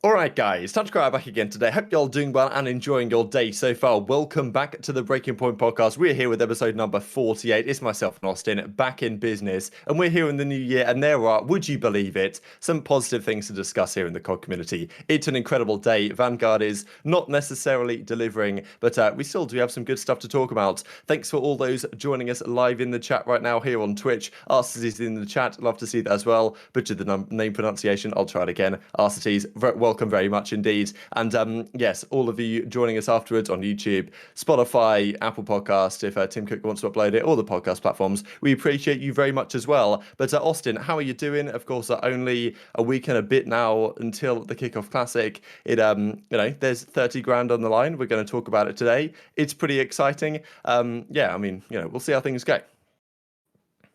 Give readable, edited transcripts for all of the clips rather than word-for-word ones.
Alright guys, TacticalRab back again today. Hope you're all doing well and enjoying your day so far. Welcome back to the Breaking Point podcast. We're here with episode number 48. It's myself and Austin back in business, and we're here in the new year, and there are, would you believe it, some positive things to discuss here in the COD community. It's an incredible day. Vanguard is not necessarily delivering, but we still do have some good stuff to talk about. Thanks for all those joining us live in the chat right now here on Twitch. Arceties is in the chat. Love to see that as well. Butchered the name pronunciation. I'll try it again. Arceties, welcome very much indeed. And yes, all of you joining us afterwards on YouTube, Spotify, Apple Podcast, if Tim Cook wants to upload it, all the podcast platforms, we appreciate you very much as well. But Austin, how are you doing? Of course, only a week and a bit now until the Kickoff Classic. There's 30 grand on the line. We're going to talk about it today. It's pretty exciting. We'll see how things go.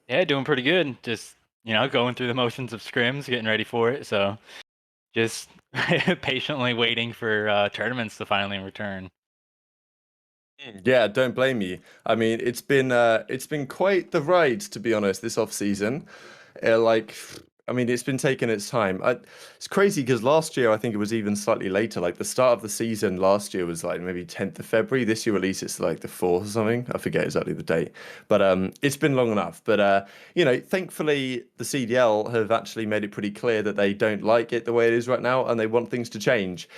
Yeah, doing pretty good. Just, going through the motions of scrims, getting ready for it. So just patiently waiting for tournaments to finally return. Yeah, don't blame me. I mean, it's been quite the ride, to be honest, this off season. It's been taking its time. It's crazy because last year I think it was even slightly later. Like the start of the season last year was like maybe 10th of February. This year at least it's like the 4th or something. I forget exactly the date, but it's been long enough. But thankfully the CDL have actually made it pretty clear that they don't like it the way it is right now, and they want things to change.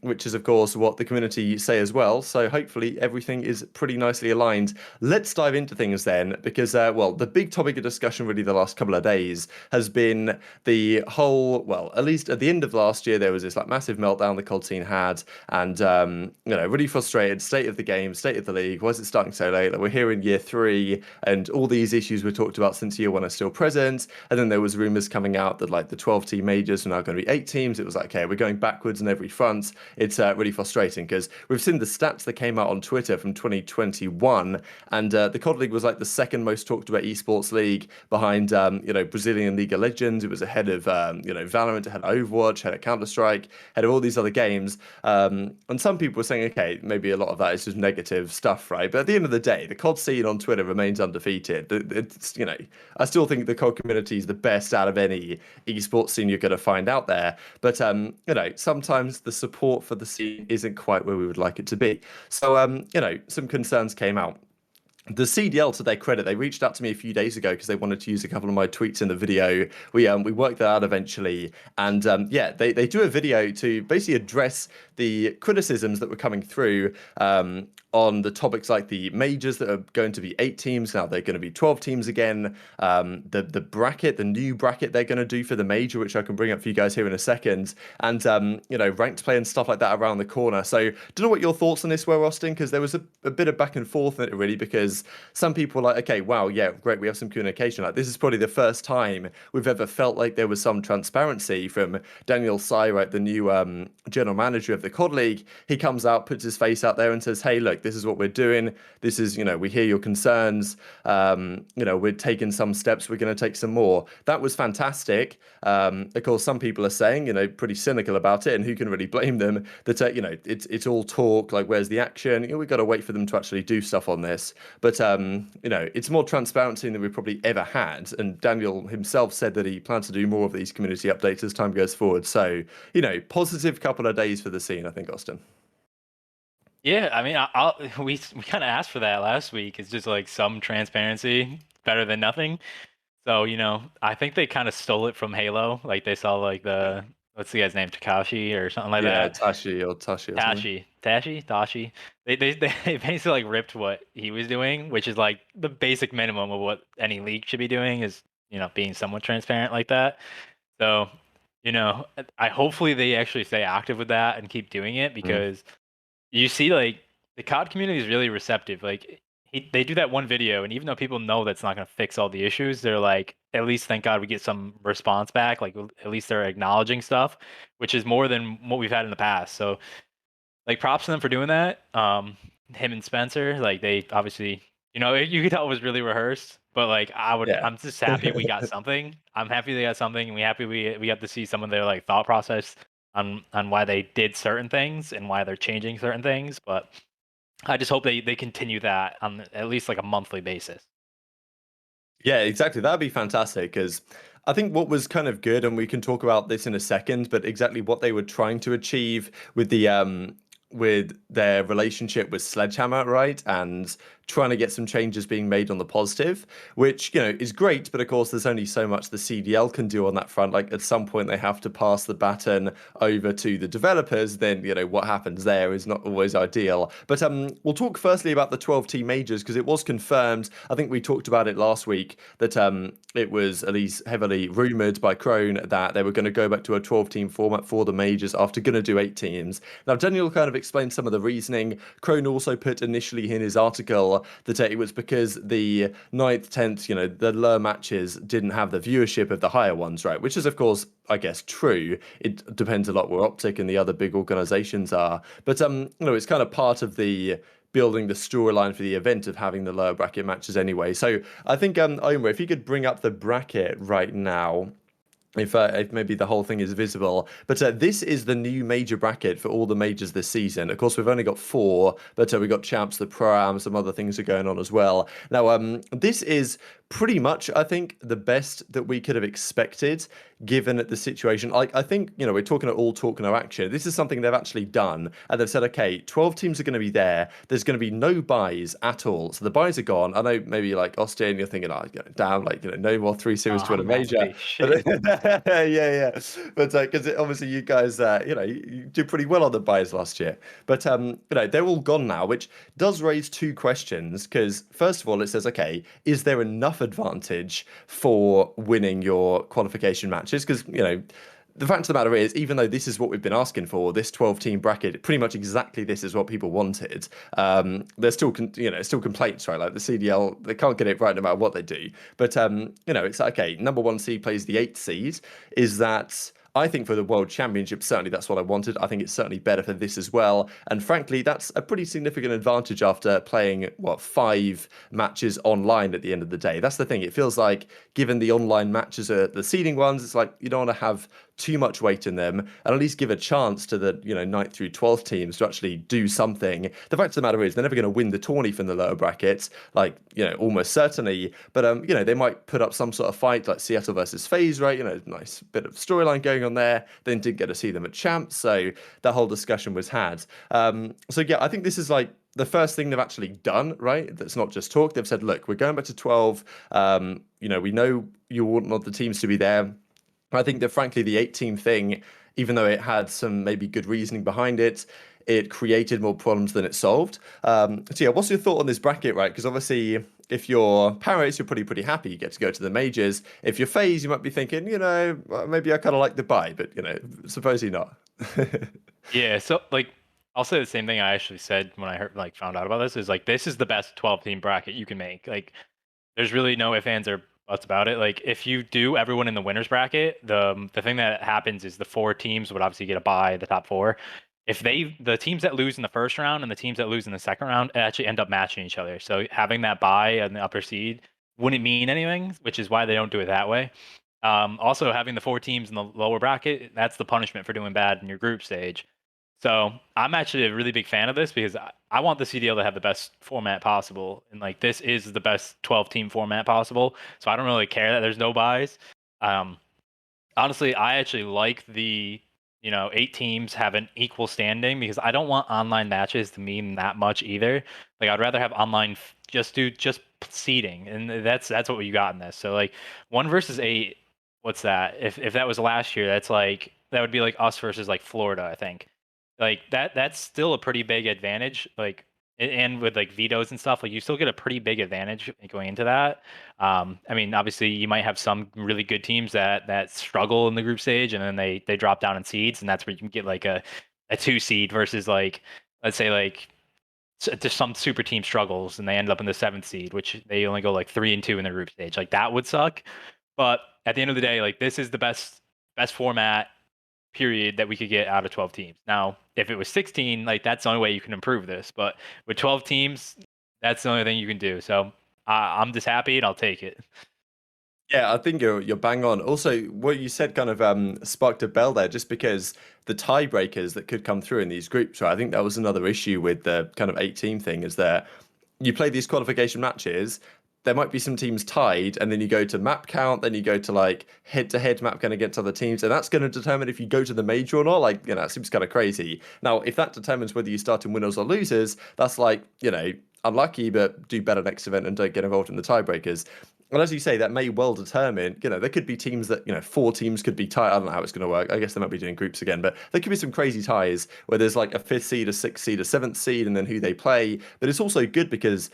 Which is of course what the community say as well. So hopefully everything is pretty nicely aligned. Let's dive into things then, because the big topic of discussion really the last couple of days has been the whole, well, at least at the end of last year, there was this like massive meltdown the COD scene had, and really frustrated. State of the game, state of the league. Why is it starting so late? Like we're here in year 3, and all these issues we talked about since year 1 are still present. And then there was rumors coming out that like the 12 team majors are now going to be 8 teams. It was like, okay, we're going backwards on every front. It's really frustrating because we've seen the stats that came out on Twitter from 2021, and the COD League was like the second most talked about esports league behind Brazilian League of Legends. It was ahead of Valorant, ahead of Overwatch, ahead of Counter Strike, ahead of all these other games. And some people were saying, okay, maybe a lot of that is just negative stuff, right? But at the end of the day, the COD scene on Twitter remains undefeated. I still think the COD community is the best out of any esports scene you're going to find out there. But sometimes the support for the scene isn't quite where we would like it to be. So some concerns came out. The CDL, to their credit, they reached out to me a few days ago because they wanted to use a couple of my tweets in the video. We worked that out eventually, and they do a video to basically address the criticisms that were coming through on the topics like the majors that are going to be 8 teams now they're going to be 12 teams again. The bracket, the new bracket they're going to do for the major, which I can bring up for you guys here in a second, and ranked play and stuff like that around the corner. So, don't know what your thoughts on this were, Austin, because there was a bit of back and forth in it really, because some people were like, okay, wow, yeah, great, we have some communication. Like this is probably the first time we've ever felt like there was some transparency from Daniel Tsay, right, the new general manager of the COD League. He comes out, puts his face out there, and says, hey, look, this is what we're doing. This is, we hear your concerns. We're taking some steps. We're going to take some more. That was fantastic. Of course, some people are saying, pretty cynical about it, and who can really blame them? That it's all talk. Like, where's the action? We've got to wait for them to actually do stuff on this. But it's more transparency than we've probably ever had. And Daniel himself said that he plans to do more of these community updates as time goes forward. So, positive couple of days for the scene, I think, Austin. Yeah, I mean, we kind of asked for that last week. It's just like some transparency, better than nothing. So, I think they kind of stole it from Halo. Like they saw like what's the guy's name, Takashi or something like Yeah, that. Tashi or Tashi or something. Tashi. They basically like ripped what he was doing, which is like the basic minimum of what any league should be doing is, being somewhat transparent like that. So, I hopefully they actually stay active with that and keep doing it Mm. because you see like the COD community is really receptive. Like they do that one video, and even though people know that's not going to fix all the issues, they're like, at least thank God we get some response back. Like at least they're acknowledging stuff, which is more than what we've had in the past. So like props to them for doing that. Him and Spencer, like they obviously, you could tell it was really rehearsed. But like Yeah. I'm just happy we got something. I'm happy they got something, and we got to see some of their like thought process on why they did certain things and why they're changing certain things. But I just hope they continue that on at least like a monthly basis. Yeah, exactly. That'd be fantastic because I think what was kind of good, and we can talk about this in a second, but exactly what they were trying to achieve with their relationship with Sledgehammer, right? And trying to get some changes being made on the positive, which, is great, but of course there's only so much the CDL can do on that front. Like at some point they have to pass the baton over to the developers, then what happens there is not always ideal. But we'll talk firstly about the 12 team majors because it was confirmed. I think we talked about it last week that it was at least heavily rumored by Crone that they were going to go back to a 12 team format for the majors after going to do 8 teams. Now Daniel kind of explained some of the reasoning. Crone also put initially in his article that it was because the 9th, 10th, the lower matches didn't have the viewership of the higher ones, right? Which is, of course, I guess true. It depends a lot where Optic and the other big organizations are. But, it's kind of part of the building the storyline for the event of having the lower bracket matches anyway. So I think, Omer, if you could bring up the bracket right now, if maybe the whole thing is visible. But this is the new major bracket for all the majors this season. Of course, we've only got 4, but we've got Champs, the Pro-Am, some other things are going on as well. Now, this is pretty much, I think, the best that we could have expected given the situation. Like, I think, we're talking all talk, no action. This is something they've actually done. And they've said, okay, 12 teams are going to be there. There's going to be no buys at all. So the buys are gone. I know maybe like Austin, you're thinking, oh, damn, like, no more 3 series to win a major. Shit. Yeah. But because obviously you guys, you did pretty well on the buys last year. But, they're all gone now, which does raise 2 questions. Because first of all, it says, okay, is there enough advantage for winning your qualification matches? Because, the fact of the matter is, even though this is what we've been asking for, this 12-team bracket, pretty much exactly this is what people wanted. There's still, still complaints, right? Like the CDL, they can't get it right no matter what they do. But, it's like, okay, number 1 seed plays the 8th seed. Is that... I think for the World Championship, certainly that's what I wanted. I think it's certainly better for this as well. And frankly, that's a pretty significant advantage after playing, 5 matches online at the end of the day. That's the thing. It feels like, given the online matches are the seeding ones, it's like you don't want to have too much weight in them and at least give a chance to the 9th through 12th teams to actually do something. The fact of the matter is they're never going to win the tourney from the lower brackets, like almost certainly, but they might put up some sort of fight like Seattle versus FaZe, right? Nice bit of storyline going on there. Then didn't get to see them at Champs, so that whole discussion was had. So yeah, I think this is like the first thing they've actually done, right? That's not just talk. They've said, look, we're going back to 12. We know you want the teams to be there. I think that frankly, the 8-team thing, even though it had some maybe good reasoning behind it, it created more problems than it solved. So yeah, what's your thought on this bracket, right? Because obviously, if you're Paris, you're pretty happy you get to go to the majors. If you're FaZe, you might be thinking, maybe I kind of like the buy, but supposedly not. Yeah, so like I'll say the same thing I actually said when I found out about this is like this is the best 12-team bracket you can make. Like there's really no ifs, ands, or buts about it. Like if you do everyone in the winners bracket, the thing that happens is the 4 teams would obviously get a bye, the top 4. If the teams that lose in the first round and the teams that lose in the second round actually end up matching each other. So having that bye in the upper seed wouldn't mean anything, which is why they don't do it that way. Also, having the 4 teams in the lower bracket, that's the punishment for doing bad in your group stage. So I'm actually a really big fan of this because I want the CDL to have the best format possible, and like this is the best 12-team format possible. So I don't really care that there's no buys. Um, Honestly, I actually like the 8 teams have an equal standing because I don't want online matches to mean that much either. Like I'd rather have online just seeding, and that's what you got in this. So like 1 versus 8, what's that? If that was last year, that would be like us versus like Florida, I think. Like that's still a pretty big advantage. Like and with like vetoes and stuff, like you still get a pretty big advantage going into that. I mean, obviously you might have some really good teams that struggle in the group stage and then they drop down in seeds, and that's where you can get like a 2 seed versus like let's say like just some super team struggles and they end up in the 7th seed, which they only go like 3 and 2 in the group stage. Like that would suck. But at the end of the day, like this is the best format period that we could get out of 12 teams. Now, if it was 16, like that's the only way you can improve this. But with 12 teams, that's the only thing you can do. So I'm just happy and I'll take it. Yeah, I think you're bang on. Also, what you said kind of sparked a bell there, just because the tiebreakers that could come through in these groups, right? I think that was another issue with the kind of 8-team thing, is that you play these qualification matches. there might be some teams tied, and then you go to map count, then you go to like head-to-head map count against other teams, and that's going to determine if you go to the major or not. Like, that seems kind of crazy. Now, if that determines whether you start in winners or losers, that's like, unlucky, but do better next event and don't get involved in the tiebreakers. And as you say, that may well determine, there could be teams that, four teams could be tied. I don't know how it's going to work. I guess they might be doing groups again, but there could be some crazy ties where there's like a fifth seed, a sixth seed, a seventh seed, and then who they play. But it's also good because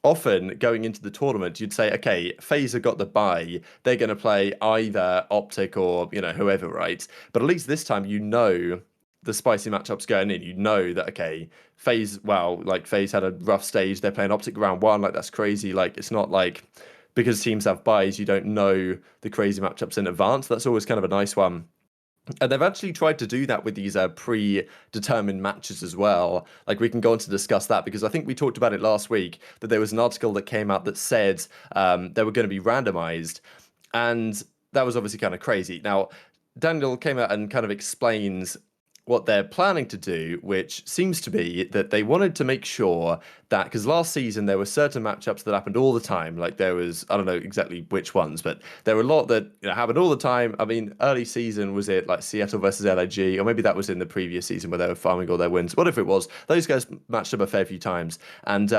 often going into the tournament, you'd say, okay, FaZe have got the bye. They're going to play either Optic or, whoever, right? But at least this time, the spicy matchups going in. You know that, okay, FaZe, wow, like FaZe had a rough stage. They're playing Optic round one. Like, that's crazy. Like, it's not like because teams have buys, you don't know the crazy matchups in advance. That's always kind of a nice one. And they've actually tried to do that with these predetermined matches as well. Like, we can go on to discuss that because I think we talked about it last week that there was an article that came out that said they were going to be randomized. And that was obviously kind of crazy. Now, Daniel came out and kind of explains what they're planning to do, which seems to be that they wanted to make sure that, because last season there were certain matchups that happened all the time. Like, there was, I don't know exactly which ones, but there were a lot that happened all the time. I mean, early season, was it like Seattle versus LIG, or maybe that was in the previous season where they were farming all their wins. Whatever it was, those guys matched up a fair few times. And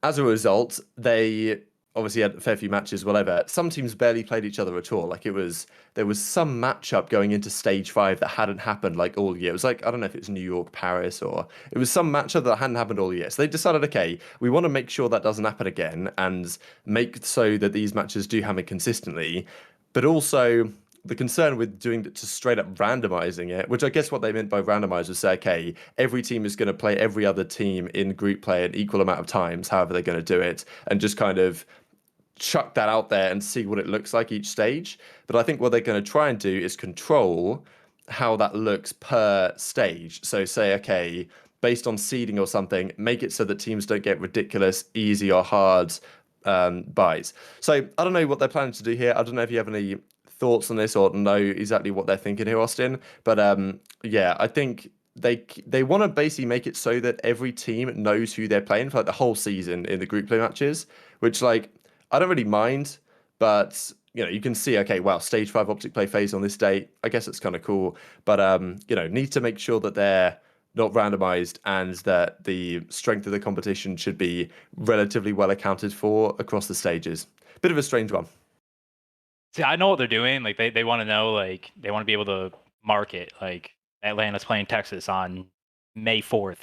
as a result, they obviously had a fair few matches, whatever. Some teams barely played each other at all. Like, there was some matchup going into stage 5 that hadn't happened like all year. It was like, I don't know if it was New York, Paris, or it was some matchup that hadn't happened all year. So they decided, okay, we want to make sure that doesn't happen again and make so that these matches do happen consistently. But also, the concern with doing it, just straight up randomizing it, which I guess what they meant by randomize was say, okay, every team is going to play every other team in group play an equal amount of times, however they're going to do it, and just kind of chuck that out there and see what it looks like each stage. But I think what they're going to try and do is control how that looks per stage. So say, okay, based on seeding or something, make it so that teams don't get ridiculous, easy or hard buys. So I don't know what they're planning to do here. I don't know if you have any thoughts on this or know exactly what they're thinking here, Austin. But yeah, I think they want to basically make it so that every team knows who they're playing for like the whole season in the group play matches, which like I don't really mind, but you can see, okay, well, stage 5 optic play phase on this date. I guess it's kind of cool, but need to make sure that they're not randomized and that the strength of the competition should be relatively well accounted for across the stages. Bit of a strange one. See, I know what they're doing. Like they want to know, like they want to be able to market like Atlanta's playing Texas on May 4th,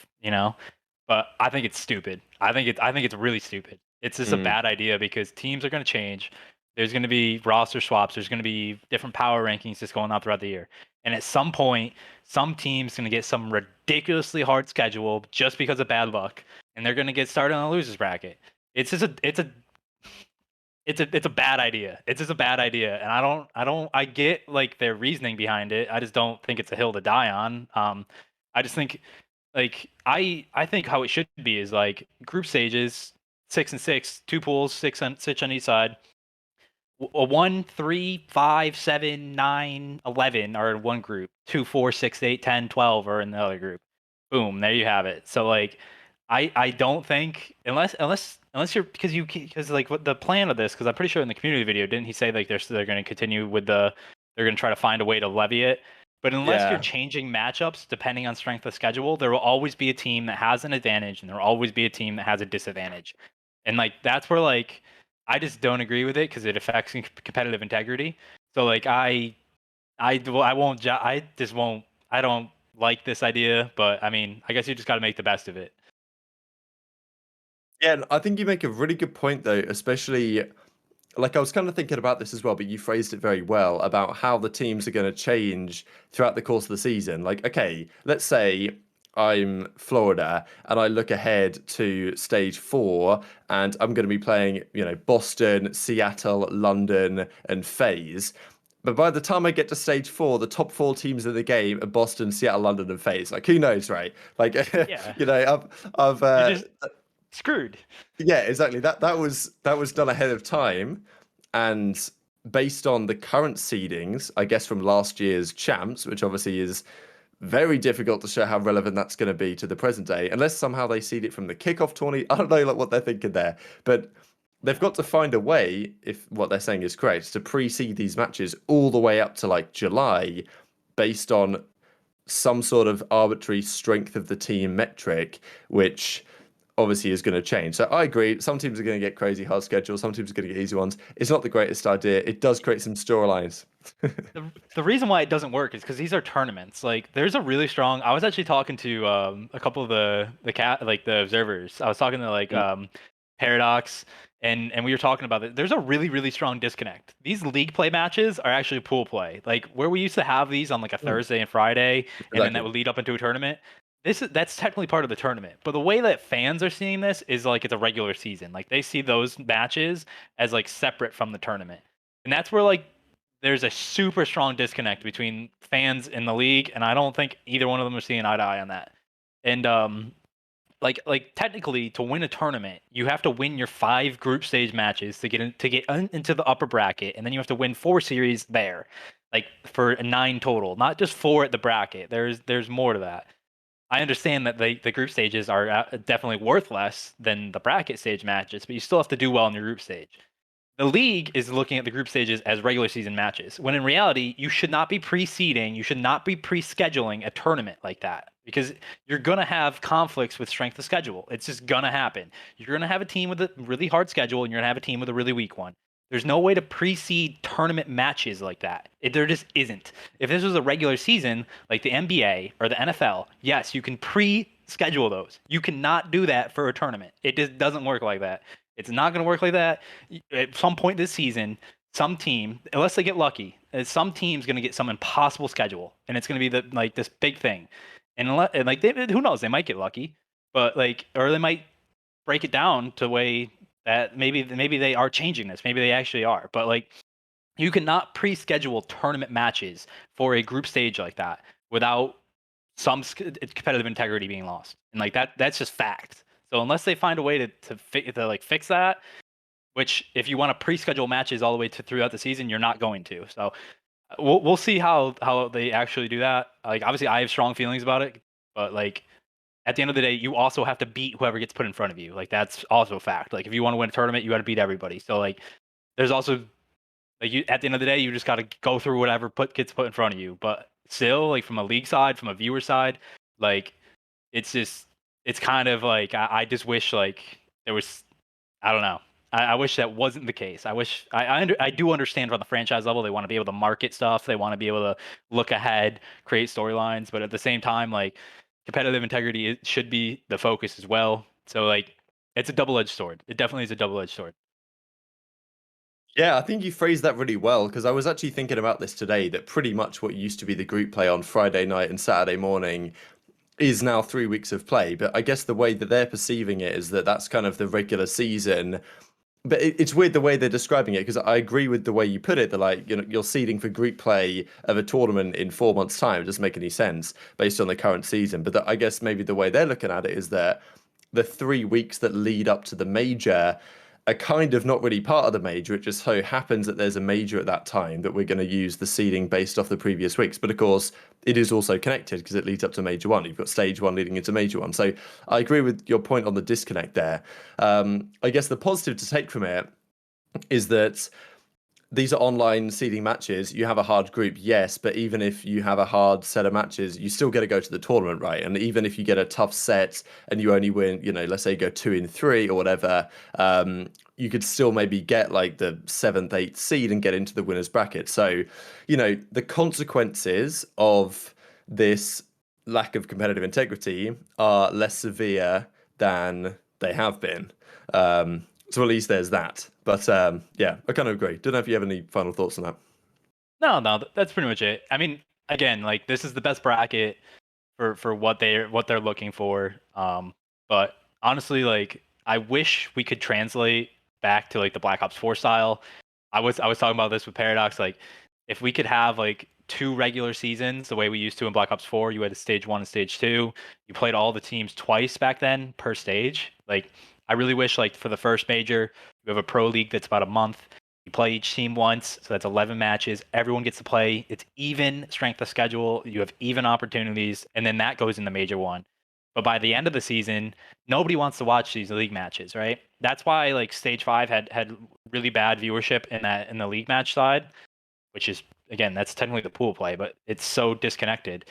But I think it's stupid. I think it's really stupid. It's just a Mm. bad idea because teams are going to change. There's going to be roster swaps. There's going to be different power rankings just going on throughout the year. And at some point, some team's going to get some ridiculously hard schedule just because of bad luck, and they're going to get started on a losers bracket. It's a bad idea. It's just a bad idea, and I get like their reasoning behind it. I just don't think it's a hill to die on. I just think like I think how it should be is like group stages, 6 and 6, 2 pools, six on each side. A 1, 3, 5, 7, 9, 11 are in one group. 2, 4, 6, 8, 10, 12 are in the other group. Boom, there you have it. So like I don't think unless you're because like what the plan of this, because I'm pretty sure in the community video didn't he say like they're going to continue with they're going to try to find a way to levy it. But unless you're Yeah. changing matchups depending on strength of schedule, there will always be a team that has an advantage and there will always be a team that has a disadvantage. And like that's where like I just don't agree with it because it affects competitive integrity. So like I won't I just won't I don't like this idea, but I mean I guess you just got to make the best of it. Yeah, and I think you make a really good point though, especially like I was kind of thinking about this as well, but you phrased it very well about how the teams are going to change throughout the course of the season. Like, okay, let's say I'm Florida and I look ahead to stage 4 and I'm going to be playing, Boston, Seattle, London, and FaZe. But by the time I get to stage 4, the top 4 teams in the game are Boston, Seattle, London, and FaZe. Like, who knows, right? Like, Yeah, I've you're just screwed. yeah, exactly. That was done ahead of time, and based on the current seedings, I guess from last year's champs, which obviously is very difficult to show how relevant that's going to be to the present day, unless somehow they seed it from the kickoff tourney. I don't know like what they're thinking there, but they've got to find a way, if what they're saying is correct, to pre-seed these matches all the way up to like July based on some sort of arbitrary strength of the team metric, which obviously is going to change. So I agree. Some teams are going to get crazy hard schedules. Some teams are going to get easy ones. It's not the greatest idea. It does create some storylines. The reason why it doesn't work is because these are tournaments. Like, there's a really strong. I was actually talking to a couple of the observers. I was talking to like Paradox, and we were talking about it. There's a really strong disconnect. These league play matches are actually pool play. Like where we used to have these on like a Mm, Thursday and Friday, and then that exactly. would lead up into a tournament. That's technically part of the tournament. But the way that fans are seeing this is like it's a regular season. Like they see those matches as like separate from the tournament. And that's where like there's a super strong disconnect between fans in the league, and I don't think either one of them are seeing eye to eye on that. And like technically to win a tournament, you have to win your 5 group stage matches to get into the upper bracket, and then you have to win 4 series there, like for 9 total, not just 4 at the bracket. There's more to that. I understand that the group stages are definitely worth less than the bracket stage matches, but you still have to do well in your group stage. The league is looking at the group stages as regular season matches, when in reality, you should not be pre-seeding, you should not be pre-scheduling a tournament like that because you're going to have conflicts with strength of schedule. It's just going to happen. You're going to have a team with a really hard schedule and you're going to have a team with a really weak one. There's no way to pre-seed tournament matches like that. There just isn't. If this was a regular season, like the NBA or the NFL, yes, you can pre-schedule those. You cannot do that for a tournament. It just doesn't work like that. It's not going to work like that. At some point this season, some team, unless they get lucky, some team's going to get some impossible schedule, and it's going to be this big thing. And like who knows, they might get lucky, but like or they might break it down to way that maybe they are changing this. Maybe they actually are. But like you cannot pre-schedule tournament matches for a group stage like that without some competitive integrity being lost. And like that's just fact. So unless they find a way to like fix that, which if you want to pre-schedule matches all the way to throughout the season, you're not going to. So we'll see how they actually do that. Like obviously I have strong feelings about it, but like at the end of the day, you also have to beat whoever gets put in front of you. Like that's also a fact. Like if you want to win a tournament, you got to beat everybody. So like there's also like you at the end of the day, you just got to go through whatever gets put in front of you. But still, like from a league side, from a viewer side, like it's just it's kind of like I just wish like there was I don't know. I wish that wasn't the case. I wish I do understand from the franchise level they want to be able to market stuff. They want to be able to look ahead, create storylines, but at the same time, like competitive integrity should be the focus as well. So like it's a double-edged sword. It definitely is a double-edged sword. Yeah, I think you phrased that really well because I was actually thinking about this today that pretty much what used to be the group play on Friday night and Saturday morning is now 3 weeks of play. But I guess the way that they're perceiving it is that that's kind of the regular season. But it's weird the way they're describing it because I agree with the way you put it. That like you're seeding for group play of a tournament in 4 months' time. It doesn't make any sense based on the current season. But I guess maybe the way they're looking at it is that the 3 weeks that lead up to the major are kind of not really part of the major. It just so happens that there's a major at that time that we're going to use the seeding based off the previous weeks. But of course, it is also connected because it leads up to major one. You've got stage one leading into major one. So I agree with your point on the disconnect there. I guess the positive to take from it is that these are online seeding matches. You have a hard group, yes, but even if you have a hard set of matches, you still get to go to the tournament, right? And even if you get a tough set and you only win, let's say you go 2 in 3 or whatever, you could still maybe get like the seventh, eighth seed and get into the winners bracket. So, the consequences of this lack of competitive integrity are less severe than they have been. So at least there's that. But yeah, I kind of agree. Don't know if you have any final thoughts on that. No, that's pretty much it. I mean, again, like this is the best bracket for what they're looking for. But honestly, like I wish we could translate back to like the Black Ops 4 style. I was talking about this with Paradox. Like if we could have like 2 regular seasons the way we used to in Black Ops 4, you had a stage 1 and stage 2. You played all the teams twice back then per stage. Like I really wish like for the first major, you have a pro league that's about a month. You play each team once, so that's 11 matches. Everyone gets to play. It's even strength of schedule. You have even opportunities, and then that goes in the major one. But by the end of the season, nobody wants to watch these league matches, right? That's why like stage 5 had really bad viewership in the league match side, which is again, that's technically the pool play, but it's so disconnected.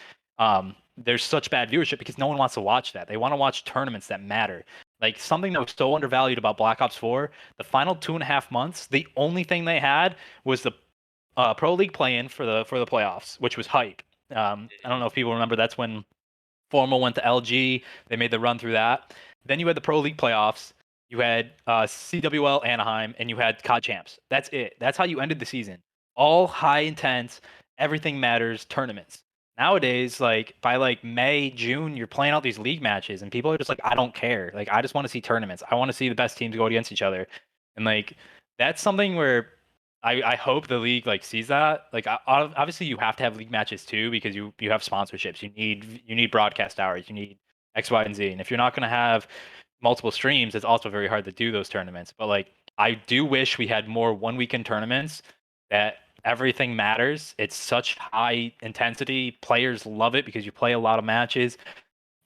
There's such bad viewership because no one wants to watch that. They want to watch tournaments that matter. Like something that was so undervalued about Black Ops 4, the final 2.5 months, the only thing they had was the Pro League play-in for the playoffs, which was hype. I don't know if people remember. That's when Formal went to LG. They made the run through that. Then you had the Pro League playoffs. You had CWL Anaheim, and you had COD Champs. That's it. That's how you ended the season. All high intense, everything matters tournaments. Nowadays, like by like May, June, you're playing out these league matches, and people are just like, I don't care. Like I just want to see tournaments. I want to see the best teams go against each other, and like that's something where I hope the league like sees that. Like obviously you have to have league matches too because you have sponsorships. You need broadcast hours. You need X, Y, and Z. And if you're not going to have multiple streams, it's also very hard to do those tournaments. But like I do wish we had more one weekend tournaments that everything matters. It's such high intensity. Players love it because you play a lot of matches.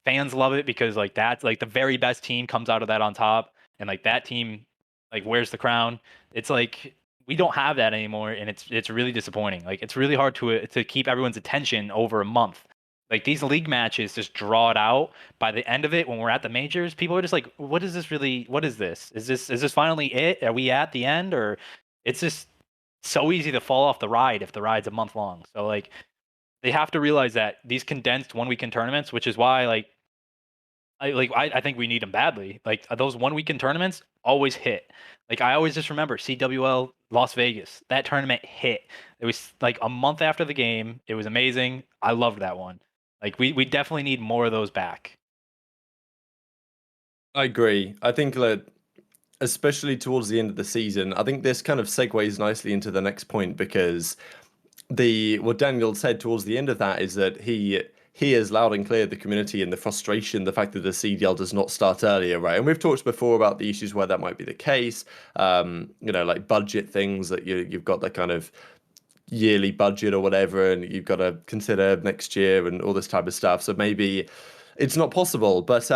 Fans love it because like that's like the very best team comes out of that on top, and like that team like wears the crown. It's like we don't have that anymore, and it's really disappointing. Like it's really hard to keep everyone's attention over a month. Like these league matches just draw it out. By the end of it, when we're at the majors, people are just like, "What is this really? What is this? Is this finally it? Are we at the end?" Or it's just so easy to fall off the ride if the ride's a month long. So like they have to realize that these condensed one weekend tournaments, which is why I think we need them badly. Like those one weekend tournaments always hit. Like I always just remember CWL Las Vegas. That tournament hit. It was like a month after the game. It was amazing. I loved that one. Like we definitely need more of those back. I agree. I think that especially towards the end of the season, I think this kind of segues nicely into the next point because what Daniel said towards the end of that is that he hears loud and clear the community and the frustration, the fact that the CDL does not start earlier, right? And we've talked before about the issues where that might be the case, like budget things that you've got that kind of yearly budget or whatever, and you've got to consider next year and all this type of stuff. So maybe it's not possible, but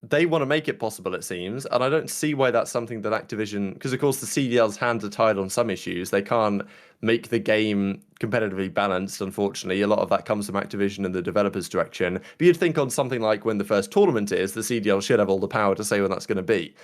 they want to make it possible, it seems, and I don't see why that's something that Activision, because of course the CDL's hands are tied on some issues. They can't make the game competitively balanced, unfortunately. A lot of that comes from Activision and the developers' direction. But you'd think on something like when the first tournament is, the CDL should have all the power to say when that's going to be.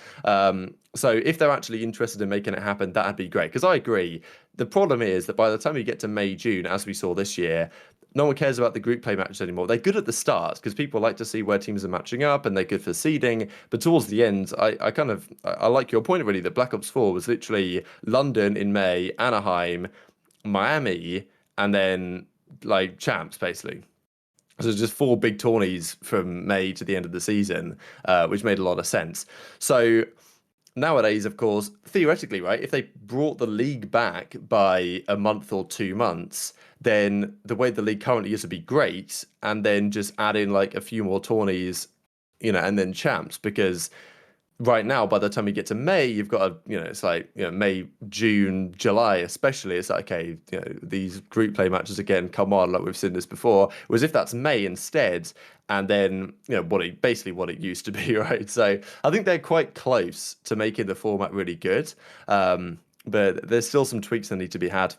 So if they're actually interested in making it happen, that'd be great. Because I agree. The problem is that by the time you get to May, June, as we saw this year, no one cares about the group play matches anymore. They're good at the start because people like to see where teams are matching up and they're good for seeding. But towards the end, I like your point really that Black Ops 4 was literally London in May, Anaheim, Miami, and then like champs basically. So it's just four big tourneys from May to the end of the season, which made a lot of sense. So nowadays, of course, theoretically, right, if they brought the league back by a month or 2 months, then the way the league currently is would be great, and then just add in like a few more tourneys, and then champs, because right now, by the time you get to May, you've got it's like, May, June, July, especially. It's like, okay, these group play matches again, come on, like we've seen this before. Whereas if that's May instead, and then, basically what it used to be, right? So I think they're quite close to making the format really good. But there's still some tweaks that need to be had.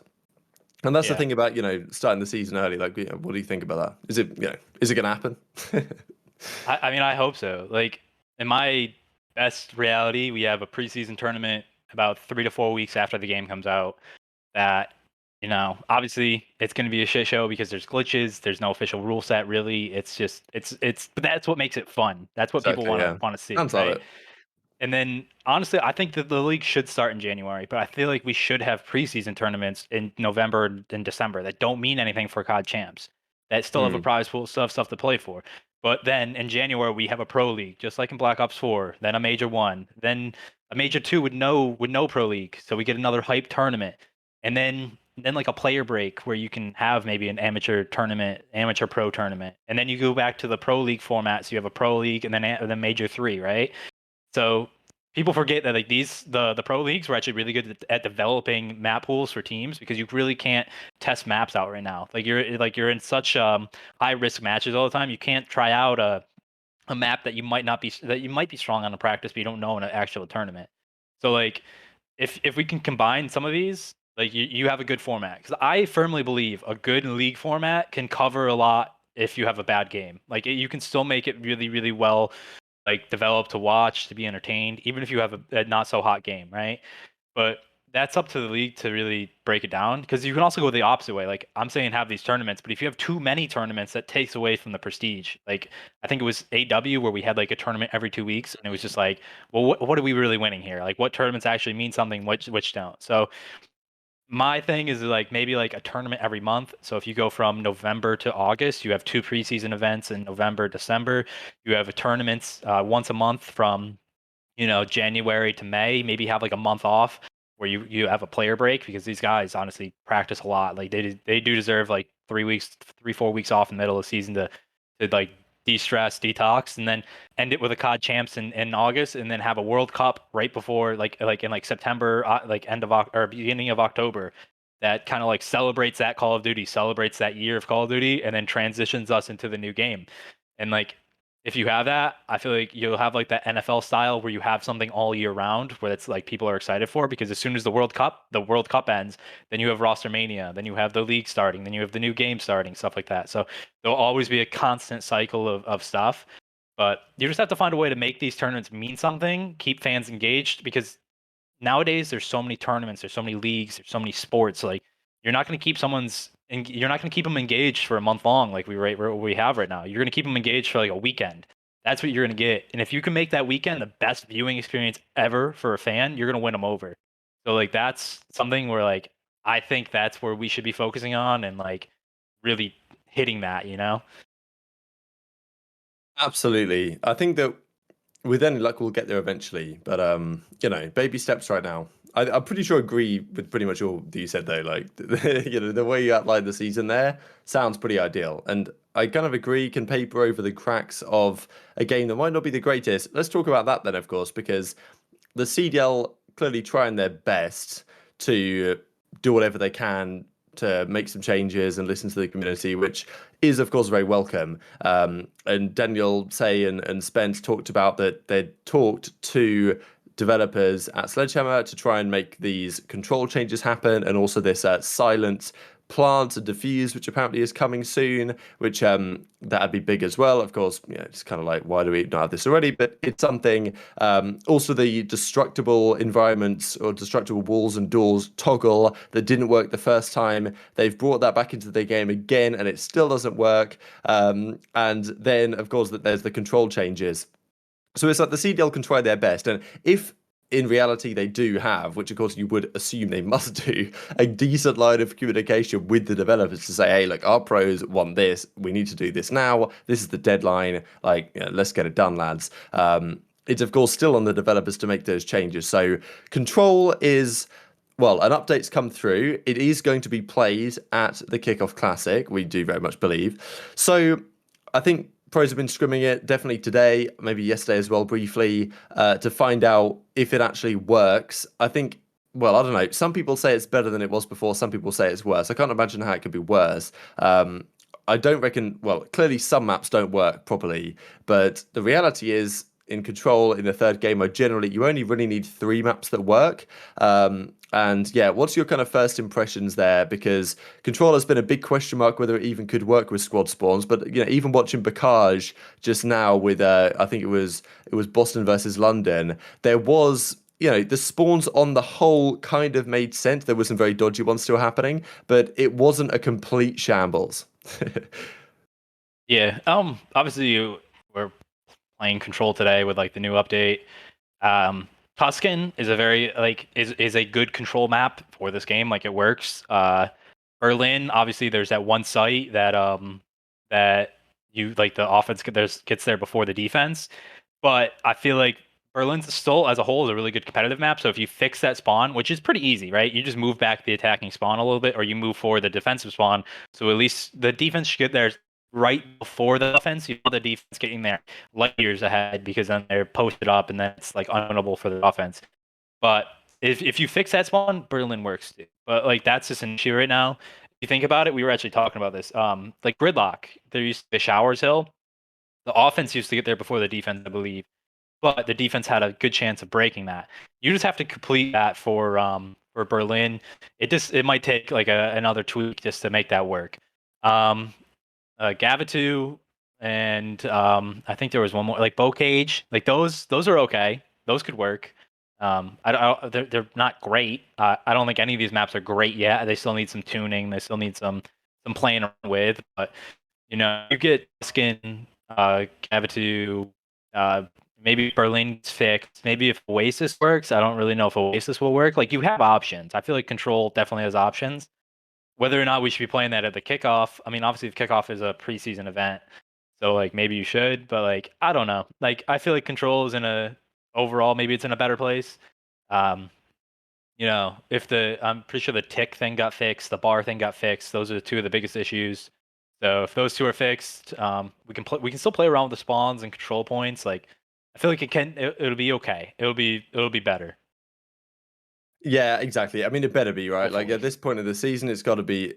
And that's the Yeah. thing about, starting the season early. Like, what do you think about that? Is it going to happen? I mean I hope so. Like in my best reality, we have a preseason tournament about 3 to 4 weeks after the game comes out. That obviously it's going to be a shit show because there's glitches, there's no official rule set really. It's just but that's what makes it fun. That's what people Exactly, yeah. want to see, Sounds like right? it. And then honestly, I think that the league should start in January, but I feel like we should have preseason tournaments in November and December that don't mean anything for COD champs. That still have a Mm. prize pool, stuff to play for. But then in January we have a pro league, just like in Black Ops 4, then a major 1, then a major 2 with no pro league. So we get another hype tournament. And then like a player break where you can have maybe an amateur tournament, amateur pro tournament. And then you go back to the pro league format, so you have a pro league and then major 3, right? So people forget that like the pro leagues were actually really good at developing map pools for teams because you really can't test maps out right now. Like you're in such high risk matches all the time. You can't try out a map that you might be strong on in practice, but you don't know in an actual tournament. So like if we can combine some of these, like you have a good format. Because I firmly believe a good league format can cover a lot if you have a bad game. Like you can still make it really, really well, like developed to watch, to be entertained, even if you have a not so hot game, right? But that's up to the league to really break it down because you can also go the opposite way. Like I'm saying, have these tournaments, but if you have too many tournaments, that takes away from the prestige. Like I think it was AW where we had like a tournament every 2 weeks, and it was just like, well, what are we really winning here? Like what tournaments actually mean something, which don't. So my thing is like maybe like a tournament every month. So if you go from November to August, you have two preseason events in November, December. You have a tournaments once a month from January to May, maybe have like a month off where you have a player break because these guys honestly practice a lot. Like they do deserve like 3 weeks, 3, 4 weeks off in the middle of the season to like de-stress, detox, and then end it with a COD champs in August, and then have a World Cup right before like in like September, like or beginning of October. That kind of like celebrates that Call of Duty, celebrates that year of Call of Duty, and then transitions us into the new game. And like if you have that, I feel like you'll have like that NFL style where you have something all year round where it's like people are excited for because as soon as the World Cup ends, then you have roster mania, then you have the league starting, then you have the new game starting, stuff like that. So there'll always be a constant cycle of stuff. But you just have to find a way to make these tournaments mean something, keep fans engaged because nowadays there's so many tournaments, there's so many leagues, there's so many sports. Like you're not going to keep them engaged for a month long like we have right now. You're going to keep them engaged for like a weekend. That's what you're going to get. And if you can make that weekend the best viewing experience ever for a fan, you're going to win them over. So like that's something where like I think that's where we should be focusing on and like really hitting that, you know? Absolutely. I think that with any luck, we'll get there eventually. But baby steps right now. I'm pretty sure I agree with pretty much all that you said though. Like, the way you outlined the season there sounds pretty ideal, and I kind of agree. Can paper over the cracks of a game that might not be the greatest. Let's talk about that then, of course, because the CDL clearly trying their best to do whatever they can to make some changes and listen to the community, which is, of course, very welcome. And Daniel Tsay and Spence talked about that they'd talked to developers at Sledgehammer to try and make these control changes happen, and also this silent plant and diffuse, which apparently is coming soon, which that'd be big as well. Of course, it's kind of like, why do we not have this already? But it's something. Also, the destructible environments or destructible walls and doors toggle that didn't work the first time. They've brought that back into the game again, and it still doesn't work. And then, of course, that there's the control changes. So it's like the CDL can try their best, and if in reality they do have, which of course you would assume they must do, a decent line of communication with the developers to say, hey, look, our pros want this, we need to do this now, this is the deadline, like, let's get it done, lads. It's of course still on the developers to make those changes. So control is, well, an update's come through. It is going to be played at the Kickoff Classic, we do very much believe. So I think pros have been scrimming it definitely today, maybe yesterday as well, briefly, to find out if it actually works. I think, well, I don't know. Some people say it's better than it was before. Some people say it's worse. I can't imagine how it could be worse. I don't reckon, well, clearly some maps don't work properly, but the reality is in Control in the third game mode, generally you only really need 3 maps that work. And yeah, what's your kind of first impressions there? Because Control has been a big question mark whether it even could work with squad spawns. But even watching Bacage just now with I think it was Boston versus London, there was the spawns on the whole kind of made sense. There were some very dodgy ones still happening, but it wasn't a complete shambles. Yeah. Obviously we're playing Control today with like the new update. Um, Tuscan is a very like is a good control map for this game. Like it works. Berlin, obviously, there's that one site that you like the offense gets there before the defense. But I feel like Berlin's still as a whole is a really good competitive map. So if you fix that spawn, which is pretty easy, right? You just move back the attacking spawn a little bit, or you move forward the defensive spawn. So at least the defense should get there right before the offense. You want the defense getting there light years ahead because then they're posted up and then it's like unwinnable for the offense. But if you fix that spawn, Berlin works too. But like that's just an issue right now. If you think about it, we were actually talking about this. Like gridlock, there used to be Showers Hill. The offense used to get there before the defense, I believe, but the defense had a good chance of breaking that. You just have to complete that for Berlin. It might take like another tweak just to make that work. Gavitu and I think there was one more like Bow Cage. Like those are okay. Those could work. They're not great. I don't think any of these maps are great yet. They still need some tuning. They still need some playing around with. But you get Skin, Gavitu, uh, maybe Berlin's fixed. Maybe if Oasis works, I don't really know if Oasis will work. Like you have options. I feel like Control definitely has options. Whether or not we should be playing that at the kickoff, I mean, obviously, the kickoff is a preseason event, so like maybe you should, but like I don't know. Like I feel like Control is in a overall maybe it's in a better place. Um, if I'm pretty sure the tick thing got fixed, the bar thing got fixed. Those are two of the biggest issues. So if those two are fixed, we can still play around with the spawns and control points. Like I feel like it'll be okay. It'll be better. Yeah, exactly. I mean, it better be, right? Like Hopefully. at this point of the season, it's got to be.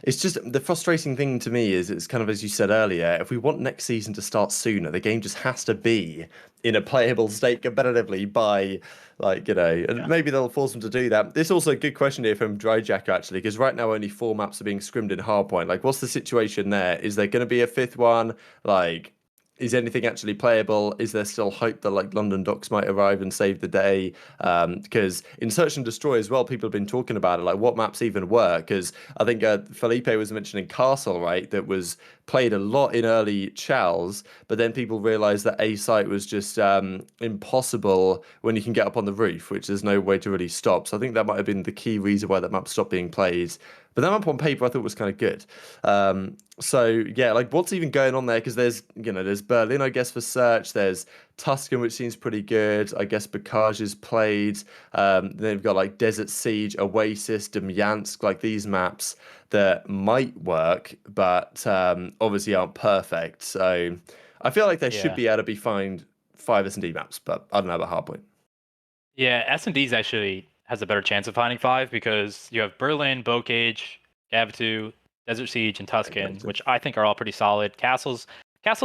It's just the frustrating thing to me is it's kind of as you said earlier. If we want next season to start sooner, the game just has to be in a playable state competitively by, like and Yeah. maybe they'll force them to do that. This is also a good question here from Dryjack actually, because right now only 4 maps are being scrimmed in Hardpoint. Like, what's the situation there? Is there going to be a fifth one? Like, is anything actually playable? Is there still hope that like London Docks might arrive and save the day? Because in Search and Destroy as well, people have been talking about it, like what maps even work. Because I think Felipe was mentioning Castle, right? That was played a lot in early Chals, but then people realised that A site was just impossible when you can get up on the roof, which there's no way to really stop. So I think that might have been the key reason why that map stopped being played. But that map on paper I thought was kind of good. So yeah, like what's even going on there? Because there's Berlin, I guess, for search. There's Tuscan, which seems pretty good. I guess Bacage is played. Then they've got like Desert Siege, Oasis, Demyansk, like these maps that might work, but obviously aren't perfect. So I feel like there should Yeah. be able to be find five S&D maps, but I don't know about Hardpoint. Yeah, S&D's actually has a better chance of finding five because you have Berlin, Bocage, Gavitu, Desert Siege, and Tuscan, Negative. which I think are all pretty solid. Castle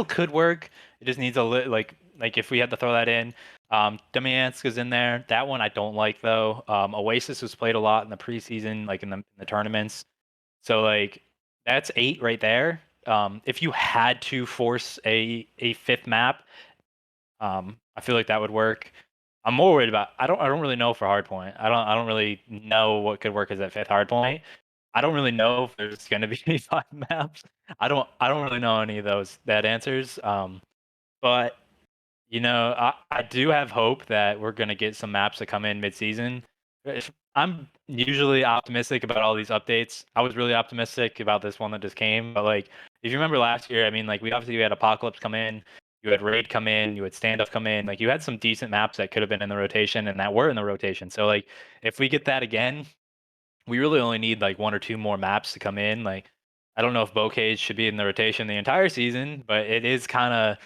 could work. It just needs like if we had to throw that in. Demyansk is in there. That one I don't like though. Oasis was played a lot in the preseason, like in the tournaments. So like that's 8 right there. If you had to force a fifth map, I feel like that would work. I'm more worried about I don't really know for hardpoint. I don't really know what could work as that fifth hardpoint. I don't really know if there's gonna be any five maps. I don't really know any of those that answers. But I do have hope that we're gonna get some maps that come in mid-season. I'm usually optimistic about all these updates. I was really optimistic about this one that just came, but like if you remember last year, I mean, like we had Apocalypse come in, you had Raid come in, you had Standoff come in, like you had some decent maps that could have been in the rotation and that were in the rotation. So like if we get that again, we really only need like one or two more maps to come in. Like, I don't know if Bocage should be in the rotation the entire season, but it is kind of,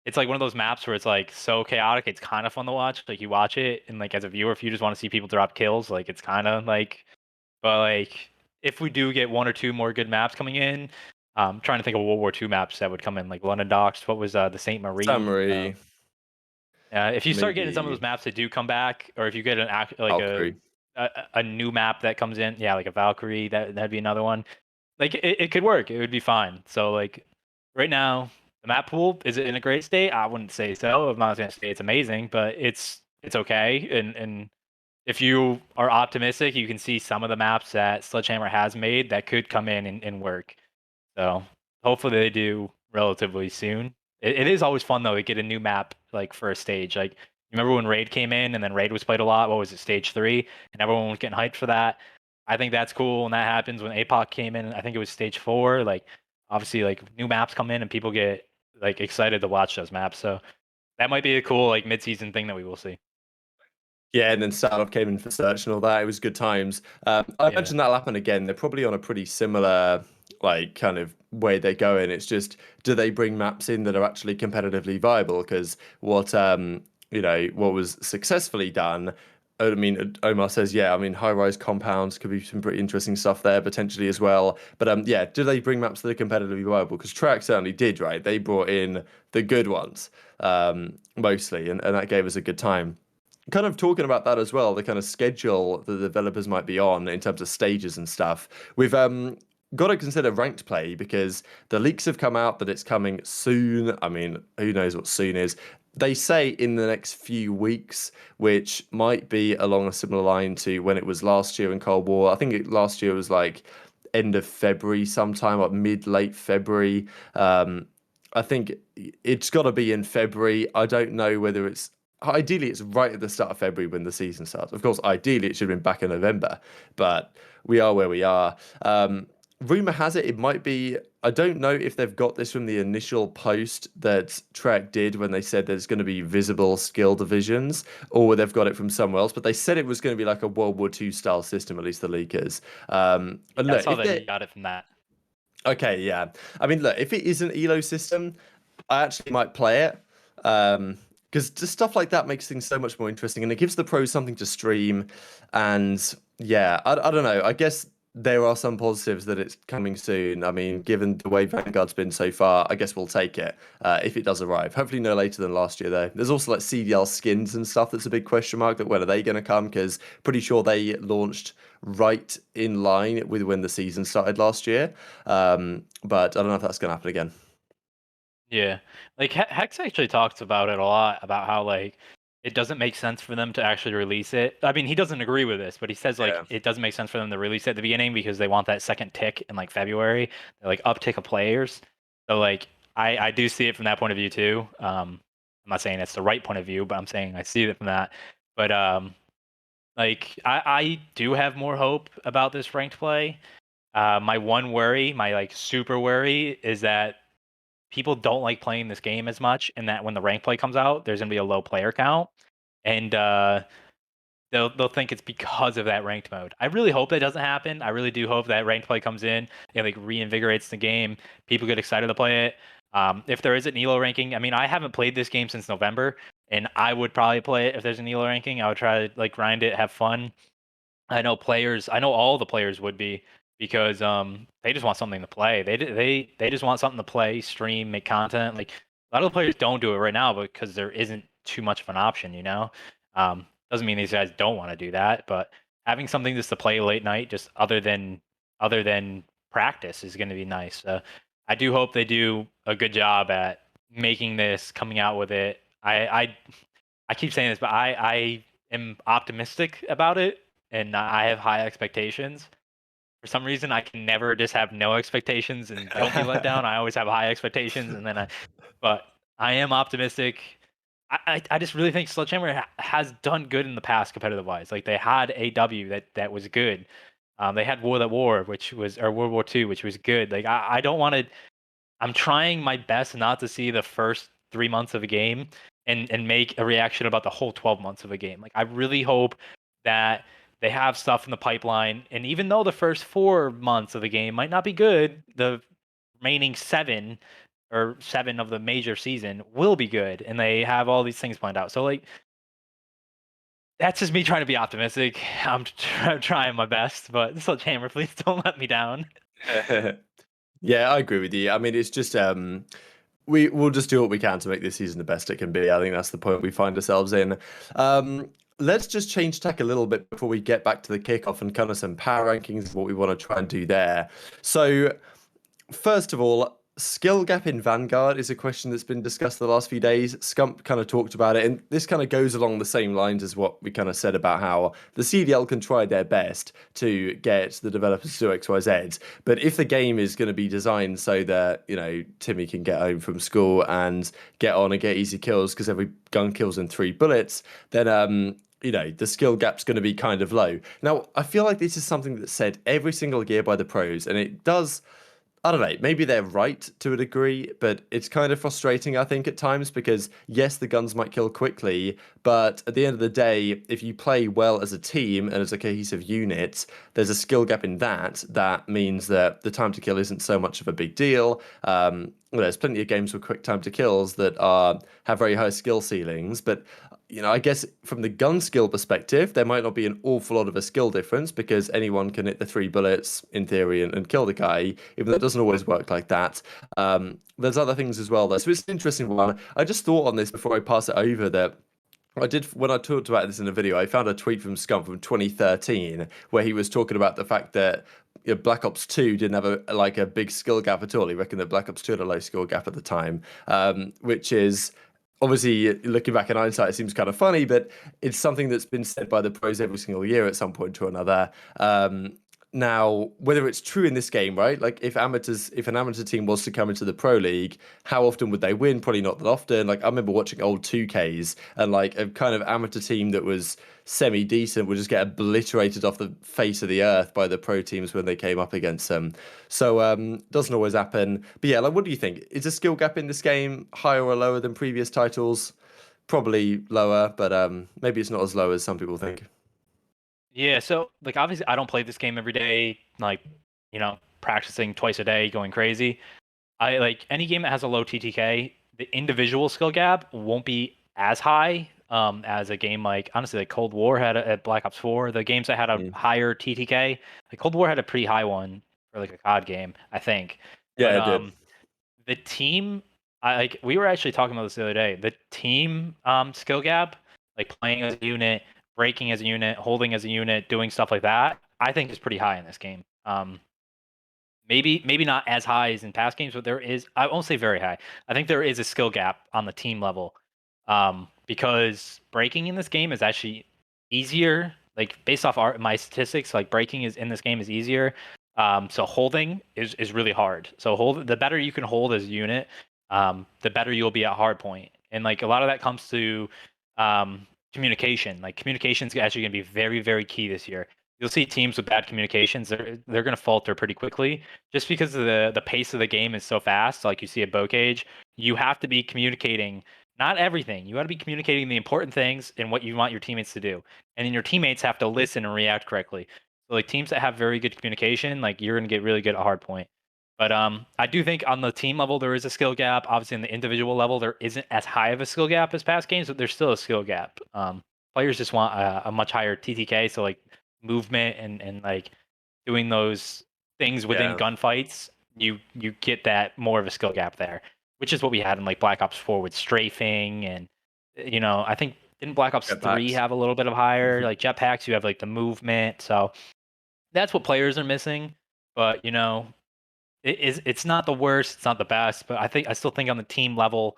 it's like one of those maps where it's like so chaotic. It's kind of fun to watch. Like you watch it, and like as a viewer, if you just want to see people drop kills, like it's kind of like, but like if we do get one or two more good maps coming in, I'm trying to think of World War II maps that would come in, like London Docks. What was the Saint Marie? Summary, If you start getting some of maybe those maps that do come back, or if you get an act like Valkyrie. a new map that comes in, yeah, like a Valkyrie, that'd be another one. Like it could work. It would be fine. So like right now, the map pool is it in a great state? I wouldn't say so. I'm not gonna say it's amazing, but it's okay. And if you are optimistic, you can see some of the maps that Sledgehammer has made that could come in and work. So hopefully they do relatively soon. It is always fun though to get a new map like for a stage. Like you remember when Raid came in and then Raid was played a lot. What was it, stage 3? And everyone was getting hyped for that. I think that's cool when that happens. When APOC came in, I think it was stage 4. Like obviously like new maps come in and people get like excited to watch those maps. So that might be a cool like mid-season thing that we will see. Yeah, and then Startup came in for search and all that. It was good times. I Yeah. imagine that'll happen again. They're probably on a pretty similar, like, kind of way they're going. It's just, do they bring maps in that are actually competitively viable? Because what was successfully done I mean, Omar says, yeah, I mean, high-rise compounds could be some pretty interesting stuff there potentially as well. But yeah, do they bring maps that are competitively viable? Because Track certainly did, right? They brought in the good ones, mostly, and that gave us a good time. Kind of talking about that as well, the kind of schedule the developers might be on in terms of stages and stuff. We've got to consider ranked play because the leaks have come out that it's coming soon. I mean, who knows what soon is? They say in the next few weeks, which might be along a similar line to when it was last year in Cold War. I think last year was like end of February, sometime like mid late February. I think it's got to be in February. I don't know whether it's ideally it's right at the start of February when the season starts. Of course, ideally it should have been back in November, but we are where we are. Rumor has it might be. I don't know if they've got this from the initial post that Trek did when they said there's going to be visible skill divisions, or they've got it from somewhere else. But they said it was going to be like a World War II style system, at least the leakers. And Yeah, I look, saw if that they he got it from that. okay, yeah. I mean, look, if it is an elo system, I actually might play it. Because just stuff like that makes things so much more interesting and it gives the pros something to stream. And yeah, I don't know. I guess there are some positives that it's coming soon. I mean, given the way Vanguard's been so far, I guess we'll take it if it does arrive. Hopefully, no later than last year, though. There's also like CDL skins and stuff that's a big question mark that when are they going to come? Because pretty sure they launched right in line with when the season started last year. But I don't know if that's going to happen again. Yeah, like Hex actually talks about it a lot about how like it doesn't make sense for them to actually release it. I mean, he doesn't agree with this, but he says like Yeah. it doesn't make sense for them to release it at the beginning because they want that second tick in like February, like uptick of players. So like I do see it from that point of view too. I'm not saying it's the right point of view, but I'm saying I see it from that. But like I do have more hope about this ranked play. My one worry, my like super worry, is that people don't like playing this game as much, and that when the rank play comes out, there's gonna be a low player count, and they'll think it's because of that ranked mode. I really hope that doesn't happen. I really do hope that ranked play comes in and like reinvigorates the game. People get excited to play it. If there is an elo ranking, I mean, I haven't played this game since November, and I would probably play it if there's an elo ranking. I would try to like grind it, have fun. I know all the players would be because they just want something to play. They just want something to play, stream, make content. Like a lot of the players don't do it right now because there isn't too much of an option, you know. Doesn't mean these guys don't want to do that, but having something just to play late night, just other than practice, is going to be nice. I do hope they do a good job at making this, coming out with it. I keep saying this, but I am optimistic about it, and I have high expectations. For some reason, I can never just have no expectations and don't be let down. I always have high expectations, and then but I am optimistic. I just really think Sledgehammer has done good in the past competitive wise. Like they had AW that was good. They had World at War, which was or World War II, which was good. Like I don't want to. I'm trying my best not to see the first 3 months of a game and make a reaction about the whole 12 months of a game. Like I really hope that they have stuff in the pipeline, and even though the first 4 months of the game might not be good, the remaining seven of the major season will be good, and they have all these things planned out. So like that's just me trying to be optimistic. I'm trying my best, but Sledgehammer, please don't let me down. Yeah, I agree with you. I mean, it's just we'll just do what we can to make this season the best it can be. I think that's the point we find ourselves in. Let's just change tack a little bit before we get back to the kickoff and kind of some power rankings, what we want to try and do there. So first of all, skill gap in Vanguard is a question that's been discussed the last few days. Scump kind of talked about it, and this kind of goes along the same lines as what we kind of said about how the CDL can try their best to get the developers to do XYZ. But if the game is going to be designed so that, you know, Timmy can get home from school and get on and get easy kills because every gun kills in 3 bullets, then you know, the skill gap's going to be kind of low. Now, I feel like this is something that's said every single year by the pros, and it does. I don't know, maybe they're right to a degree, but it's kind of frustrating, I think, at times because, yes, the guns might kill quickly, but at the end of the day, if you play well as a team and as a cohesive unit, there's a skill gap in that. That means that the time to kill isn't so much of a big deal. There's plenty of games with quick time to kills that have very high skill ceilings, but I guess from the gun skill perspective, there might not be an awful lot of a skill difference because anyone can hit the 3 bullets in theory and kill the guy, even though it doesn't always work like that. There's other things as well, though. So it's an interesting one. I just thought on this before I pass it over that I did when I talked about this in a video. I found a tweet from Scump from 2013 where he was talking about the fact that Black Ops 2 didn't have a big skill gap at all. He reckoned that Black Ops 2 had a low skill gap at the time, which is obviously looking back in hindsight, it seems kind of funny, but it's something that's been said by the pros every single year at some point or another. Now, whether it's true in this game, right? Like if an amateur team was to come into the pro league, how often would they win? Probably not that often. Like I remember watching old 2Ks and like a kind of amateur team that was semi decent would just get obliterated off the face of the earth by the pro teams when they came up against them. So doesn't always happen. But yeah, like what do you think? Is the skill gap in this game higher or lower than previous titles? Probably lower, but maybe it's not as low as some people think. Yeah, so like obviously I don't play this game every day, like, practicing twice a day, going crazy. I like any game that has a low TTK, the individual skill gap won't be as high as a game like honestly like Cold War had at Black Ops 4. The games that had a Mm. higher TTK, like Cold War had a pretty high one for like a COD game, I think. Yeah, But it did. the team, I like we were actually talking about this the other day. The team skill gap, like playing as a unit, breaking as a unit, holding as a unit, doing stuff like that, I think is pretty high in this game. Maybe not as high as in past games, but there is. I won't say very high. I think there is a skill gap on the team level, because breaking in this game is actually easier. Like based off my statistics, like breaking is in this game is easier. So holding is really hard. So the better you can hold as a unit, the better you'll be at hard point. And like a lot of that comes to communication. Like communication is actually going to be very, very key this year. You'll see teams with bad communications, they're going to falter pretty quickly just because of the pace of the game is so fast. Like you see at Bocage, you have to be communicating not everything. You got to be communicating the important things and what you want your teammates to do. And then your teammates have to listen and react correctly. So like teams that have very good communication, like you're going to get really good at hard point. But I do think on the team level there is a skill gap. Obviously, on the individual level there isn't as high of a skill gap as past games, but there's still a skill gap. Players just want a much higher TTK, so like movement and like doing those things within Yeah. gunfights, you get that more of a skill gap there, which is what we had in like Black Ops 4 with strafing and I think didn't Black Ops 3 Jetpacks. have a little bit of higher like jetpacks? You have like the movement, so that's what players are missing. But it's not the worst, it's not the best, but I still think on the team level,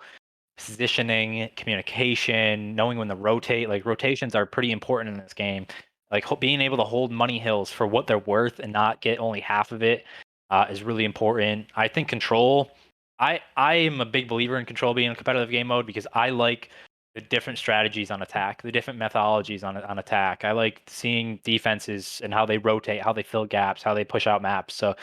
positioning, communication, knowing when to rotate, like rotations are pretty important in this game. Like being able to hold money hills for what they're worth and not get only half of it is really important. I think control. I am a big believer in control being a competitive game mode because I like the different strategies on attack, the different methodologies on attack. I like seeing defenses and how they rotate, how they fill gaps, how they push out maps. So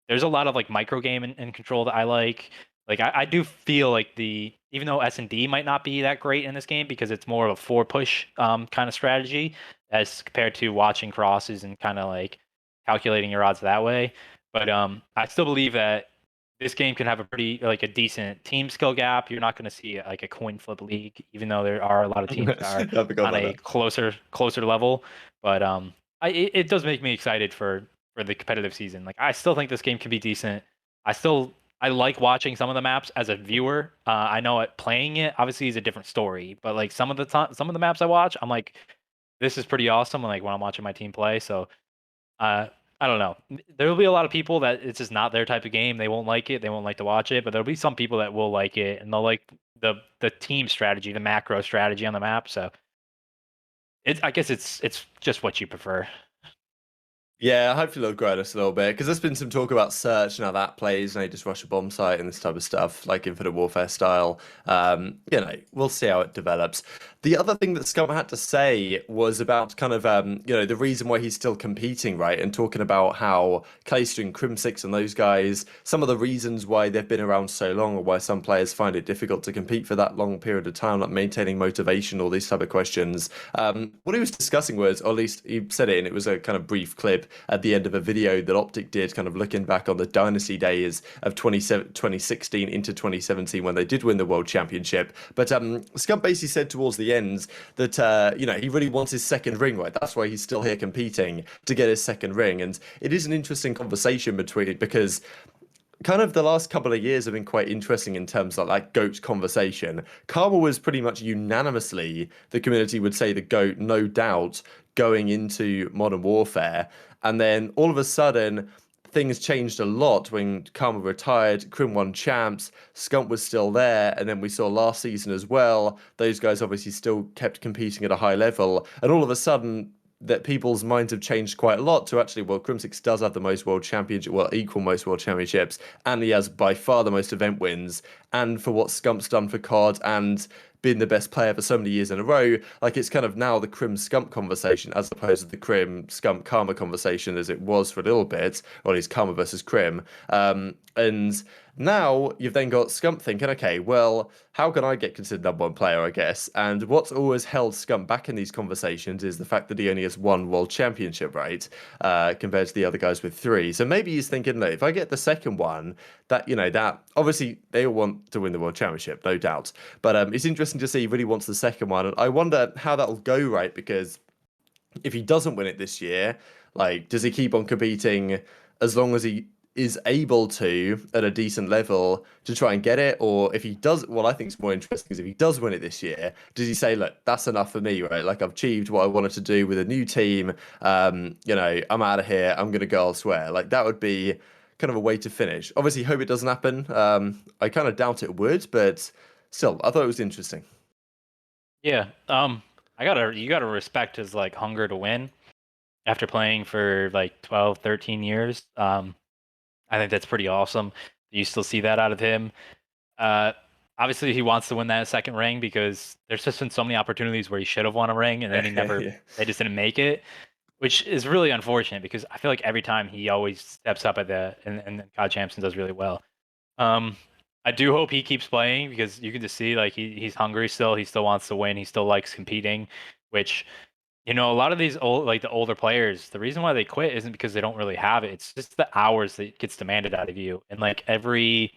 there's a lot of like micro game and control that I like. Like I do feel like even though S&D might not be that great in this game because it's more of a four push kind of strategy as compared to watching crosses and kind of like calculating your odds that way. But I still believe that this game can have a pretty like a decent team skill gap. You're not going to see like a coin flip league, even though there are a lot of teams that are I forgot on about a that. closer level. But it does make me excited for the competitive season. Like I still think this game can be decent. I like watching some of the maps as a viewer. I know it playing it obviously is a different story, but like some of the maps I watch, I'm like, this is pretty awesome. Like when I'm watching my team play, so uh, I don't know. There will be a lot of people that it's just not their type of game. They won't like it. They won't like to watch it. But there'll be some people that will like it, and they'll like the team strategy, the macro strategy on the map. So I guess it's just what you prefer. Yeah, hopefully they'll grow us a little bit because there's been some talk about search and how that plays and they just rush a bomb site and this type of stuff, like Infinite Warfare style. We'll see how it develops. The other thing that Scum had to say was about kind of the reason why he's still competing, right? And talking about how Clayster and Crimsix and those guys, some of the reasons why they've been around so long or why some players find it difficult to compete for that long period of time, like maintaining motivation, all these type of questions. What he was discussing was, or at least he said it, and it was a kind of brief clip, at the end of a video that Optic did, kind of looking back on the dynasty days of 2016 into 2017 when they did win the World Championship. But Scump basically said towards the end that he really wants his second ring, right? That's why he's still here competing to get his second ring. And it is an interesting conversation between it because kind of the last couple of years have been quite interesting in terms of like GOAT conversation. Karma was pretty much unanimously, the community would say the GOAT, no doubt, going into Modern Warfare. And then all of a sudden, things changed a lot when Karma retired, Crim won champs, Scump was still there, and then we saw last season as well, those guys obviously still kept competing at a high level, and all of a sudden that people's minds have changed quite a lot to actually, well, Crimsix does have the most world championship, well, equal most world championships, and he has by far the most event wins. And for what Scump's done for COD and been the best player for so many years in a row, like it's kind of now the Crim Scump conversation as opposed to the Crim Scump Karma conversation as it was for a little bit, or at least Karma versus Crim. And now you've then got Scump thinking, okay, well, how can I get considered number one player, I guess? And what's always held Scump back in these conversations is the fact that he only has one world championship, right? Compared to the other guys with three. So maybe he's thinking, look, if I get the second one, that obviously they all want to win the world championship, no doubt. But it's interesting to see he really wants the second one. And I wonder how that'll go, right? Because if he doesn't win it this year, like, does he keep on competing as long as he is able to at a decent level to try and get it? Or if he does, what I think is more interesting is if he does win it this year, does he say, look, that's enough for me, right? Like I've achieved what I wanted to do with a new team. I'm out of here. I'm going to go elsewhere. Like that would be kind of a way to finish. Obviously, hope it doesn't happen. I kind of doubt it would, but still, I thought it was interesting. Yeah. You gotta respect his like hunger to win after playing for like 12, 13 years. I think that's pretty awesome. You still see that out of him. Uh, Obviously he wants to win that second ring because there's just been so many opportunities where he should have won a ring and then Yeah. they just didn't make it, which is really unfortunate because I feel like every time he always steps up at the and God Champs and does really well. Um, I do hope he keeps playing because you can just see like he's hungry still. He still wants to win. He still likes competing, which a lot of these the older players, the reason why they quit isn't because they don't really have it. It's just the hours that gets demanded out of you. And like every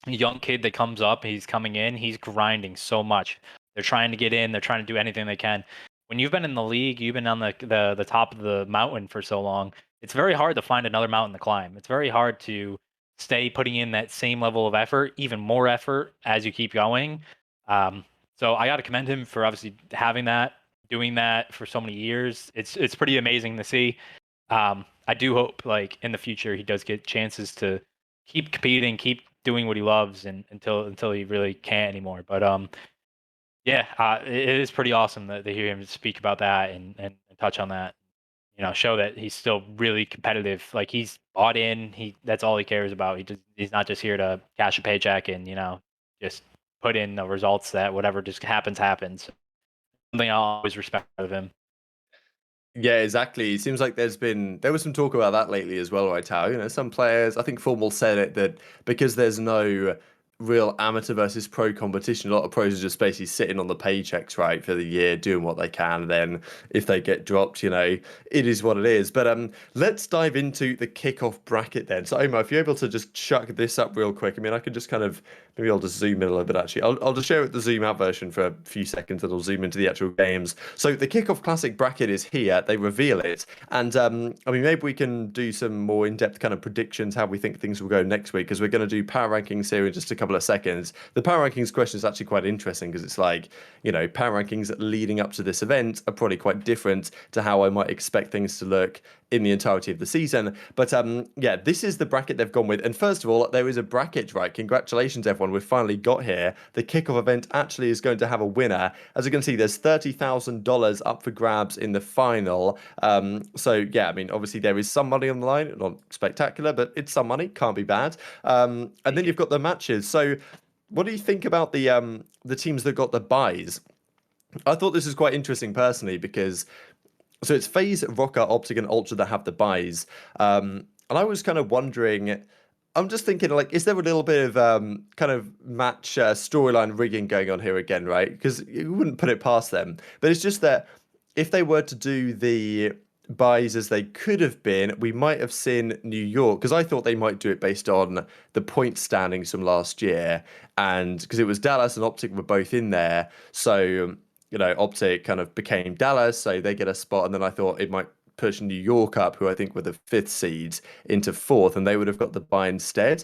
young kid that comes up, he's coming in, he's grinding so much. They're trying to get in, they're trying to do anything they can. When you've been in the league, you've been on the top of the mountain for so long, it's very hard to find another mountain to climb. It's very hard to stay putting in that same level of effort, even more effort as you keep going. Um, so I got to commend him for obviously having that, doing that for so many years. It's pretty amazing to see. I do hope like in the future he does get chances to keep competing, keep doing what he loves, and until he really can't anymore. But yeah, it is pretty awesome to hear him speak about that and touch on that. Show that he's still really competitive. Like he's bought in. That's all he cares about. He's not just here to cash a paycheck and just put in the results that whatever just happens. Something I'll always respect out of him. Yeah, exactly. It seems like there was some talk about that lately as well, right, Tao? Some players, I think Formal said it, that because there's no real amateur versus pro competition, a lot of pros are just basically sitting on the paychecks, right, for the year, doing what they can. And then if they get dropped, it is what it is. But let's dive into the kickoff bracket then. So Omar, if you're able to just chuck this up real quick, I mean, I could just kind of maybe I'll just zoom in a little bit actually. I'll just share the zoom out version for a few seconds and I'll zoom into the actual games. So the Kickoff Classic bracket is here. They reveal it. And I mean, maybe we can do some more in-depth kind of predictions, how we think things will go next week, because we're going to do power rankings here in just a couple of seconds. The power rankings question is actually quite interesting because it's like, power rankings leading up to this event are probably quite different to how I might expect things to look in the entirety of the season. But yeah, this is the bracket they've gone with. And first of all, there is a bracket, right? Congratulations, everyone. We've finally got here. The kickoff event actually is going to have a winner. As you can see, there's $30,000 up for grabs in the final. So yeah, I mean, obviously there is some money on the line. Not spectacular, but it's some money. Can't be bad. And then you've got the matches. So what do you think about the teams that got the buys? I thought this was quite interesting personally because so it's FaZe, Rocker, Optic, and Ultra that have the buys. And I was kind of wondering, I'm just thinking, like, is there a little bit of kind of match storyline rigging going on here again, right? Because you wouldn't put it past them. But it's just that if they were to do the buys as they could have been, we might have seen New York, because I thought they might do it based on the point standings from last year, and because it was Dallas and Optic were both in there, so Optic kind of became Dallas, so they get a spot, and then I thought it might push New York up, who I think were the fifth seeds, into fourth, and they would have got the buy instead.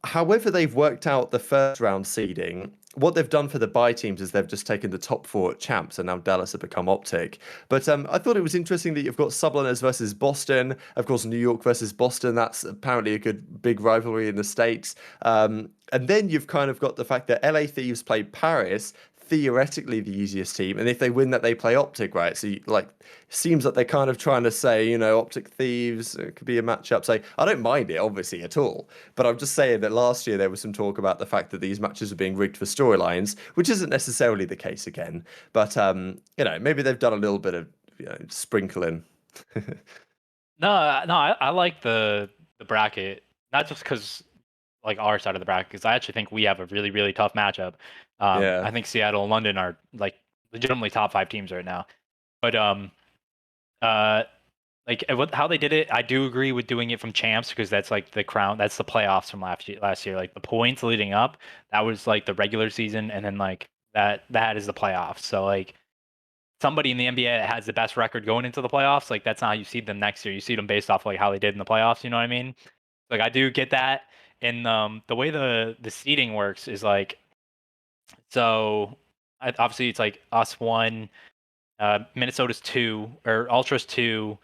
However, they've worked out the first round seeding. What they've done for the bye teams is they've just taken the top four champs, and now Dallas have become Optic. But I thought it was interesting that you've got Subliners versus Boston, of course, New York versus Boston. That's apparently a good big rivalry in the States. And then you've kind of got the fact that LA Thieves play Paris, theoretically the easiest team, and if they win that, they play Optic, right? So seems like they're kind of trying to say, Optic Thieves, it could be a matchup. So I don't mind it, obviously, at all. But I'm just saying that last year there was some talk about the fact that these matches are being rigged for storylines, which isn't necessarily the case again. But maybe they've done a little bit of sprinkling. No, I like the bracket, not just because like our side of the bracket, because I actually think we have a really really tough matchup. Yeah. I think Seattle and London are like legitimately top five teams right now. But uh, like how they did it, I do agree with doing it from champs because that's like the crown, that's the playoffs from last year. Last year, like the points leading up, that was like the regular season, and then like that is the playoffs. So like somebody in the NBA that has the best record going into the playoffs, like that's not how you see them next year. You see them based off like how they did in the playoffs. You know what I mean? Like I do get that. And the way the seeding works is like so. Obviously, it's like us one, Minnesota's two, or Ultra's two.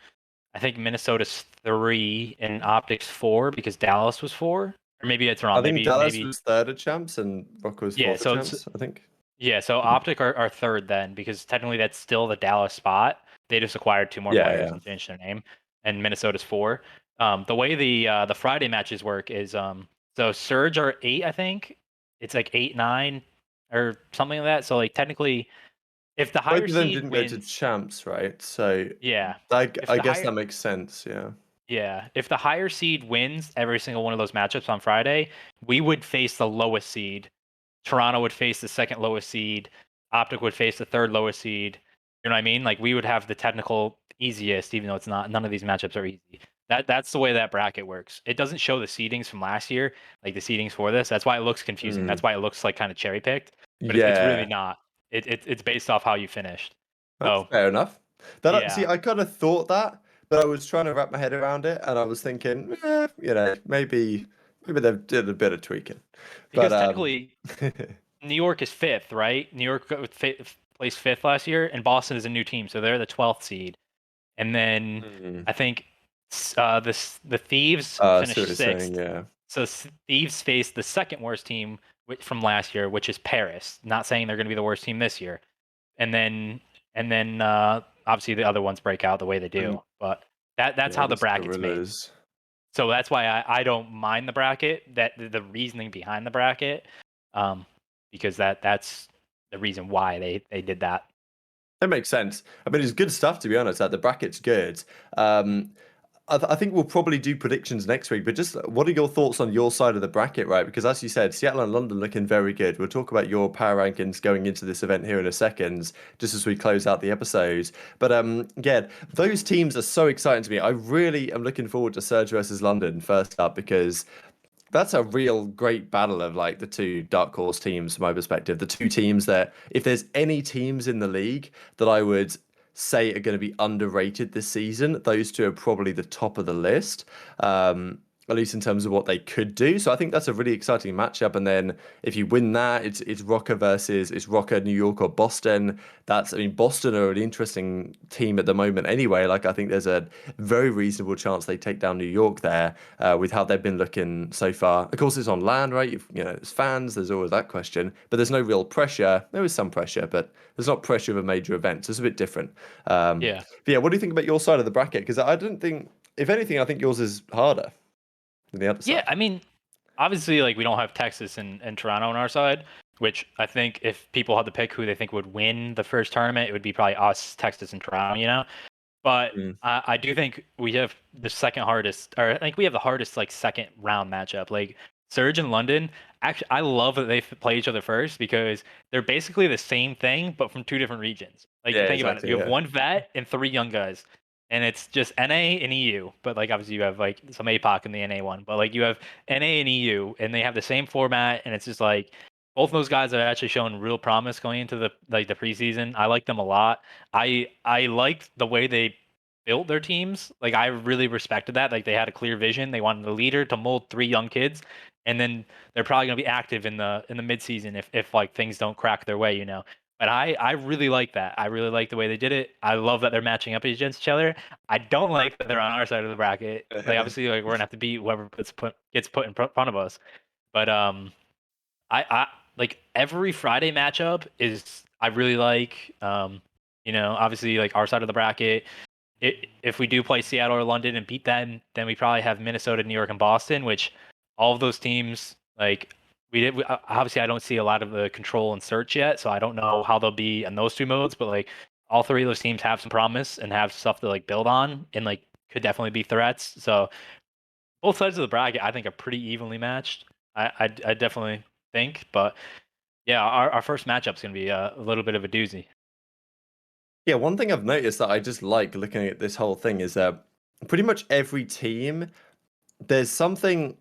I think Minnesota's three and Optics four because Dallas was four, or maybe it's wrong. I think Dallas Maybe was third at champs and Rock was yeah. fourth at So it's champs, I think. yeah. So Optic are third then because technically that's still the Dallas spot. They just acquired two more Yeah, players yeah. and changed their name, and Minnesota's four. The way the Friday matches work is so Surge are eight, I think. It's like 8, 9, or something like that. So like technically, if the Both higher of them seed didn't go to wins, champs, right? So yeah. I, If I the guess higher that makes sense. Yeah. Yeah, if the higher seed wins every single one of those matchups on Friday, we would face the lowest seed. Toronto would face the second lowest seed. Optic would face the third lowest seed. You know what I mean? Like we would have the technical easiest, even though it's not. None of these matchups are easy. That's the way that bracket works. It doesn't show the seedings from last year, like the seedings for this. That's why it looks confusing. That's Mm. why it looks like kind of cherry picked, but it's really Yeah, not. It's based off how you finished. that's So fair enough. See, yeah, I kind of thought that, but I was trying to wrap my head around it, and I was thinking, maybe they did a bit of tweaking, but because technically New York is fifth, right? New York placed fifth last year, and Boston is a new team, so they're the 12th seed. And then mm. I think the Thieves I see what finished you're saying. sixth. Yeah. So Thieves faced the second worst team from last year, which is Paris. Not saying they're going to be the worst team this year. And then obviously the other ones break out the way they And do. But that's yeah, how the there's bracket's made. gorillas. So that's why I don't mind the bracket, that the reasoning behind the bracket, um, because that's the reason why they did that. That makes sense. I mean, it's good stuff to be honest. Like the bracket's good. Um, I think we'll probably do predictions next week, but just what are your thoughts on your side of the bracket, right? Because as you said, Seattle and London looking very good. We'll talk about your power rankings going into this event here in a second, just as we close out the episode. But yeah, those teams are so exciting to me. I really am looking forward to Surge versus London first up because that's a real great battle of like the two dark horse teams from my perspective. The two teams that, if there's any teams in the league that I would say are going to be underrated this season, those two are probably the top of the list. At least in terms of what they could do. So I think that's a really exciting matchup. And then if you win that, it's Rocker, New York or Boston. I mean, Boston are an interesting team at the moment anyway. Like I think there's a very reasonable chance they take down New York there with how they've been looking so far. Of course, it's on land, right? There's fans. There's always that question, but there's no real pressure. There is some pressure, but there's not pressure of a major event. So it's a bit different. Yeah. But yeah, what do you think about your side of the bracket? Because I don't think, if anything, I think yours is harder than the other Yeah, side. I mean, obviously, like we don't have Texas and Toronto on our side, which I think if people had to pick who they think would win the first tournament, it would be probably us, Texas, and Toronto. But Mm. I do think we have the second hardest, or I think we have the hardest like second round matchup. Like Surge and London, actually, I love that they play each other first because they're basically the same thing but from two different regions. Like Yeah, think about it. exactly. You have Yeah. one vet and three young guys, and it's just NA and EU. But like obviously you have like some APOC in the NA one, but like you have NA and EU, and they have the same format, and it's just like both those guys have actually shown real promise going into the preseason. I like them a lot. I liked the way they built their teams. Like I really respected that. Like they had a clear vision. They wanted the leader to mold three young kids, and then they're probably gonna be active in the midseason if like things don't crack their way, you know. But I really like that. I really like the way they did it. I love that they're matching up against each other. I don't like that they're on our side of the bracket. Like obviously, like we're gonna have to beat whoever gets put in front of us. But I like every Friday matchup is I really like. You know, obviously like our side of the bracket. If we do play Seattle or London and beat them, then we probably have Minnesota, New York, and Boston, which all of those teams like obviously I don't see a lot of the control and search yet, so I don't know how they'll be in those two modes, but like all three of those teams have some promise and have stuff to like build on and like could definitely be threats. So both sides of the bracket I think are pretty evenly matched. I definitely think, but yeah, our first matchup's gonna be a little bit of a doozy. Yeah, one thing I've noticed that I just like looking at this whole thing is that pretty much every team, there's something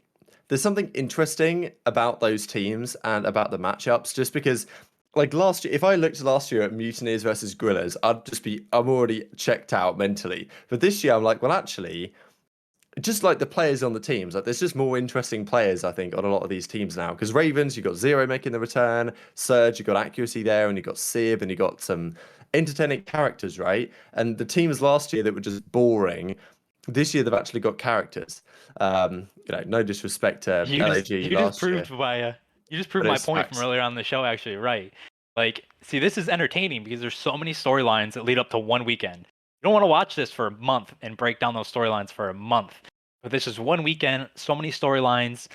there's something interesting about those teams and about the matchups, just because like last year, if I looked last year at Mutineers versus Gorillas, I'm already checked out mentally. But this year I'm like, well actually, just like the players on the teams, like there's just more interesting players, I think, on a lot of these teams now. Because Ravens, you've got Zero making the return, Surge, you've got accuracy there, and you've got Sib, and you've got some entertaining characters, right? And the teams last year that were just boring, this year they've actually got characters. No disrespect to LAG You just last proved year, my you just proved but my it's point from facts. earlier on the show actually, right? Like, see, this is entertaining because there's so many storylines that lead up to one weekend. You don't want to watch this for a month and break down those storylines for a month. But this is one weekend, so many storylines.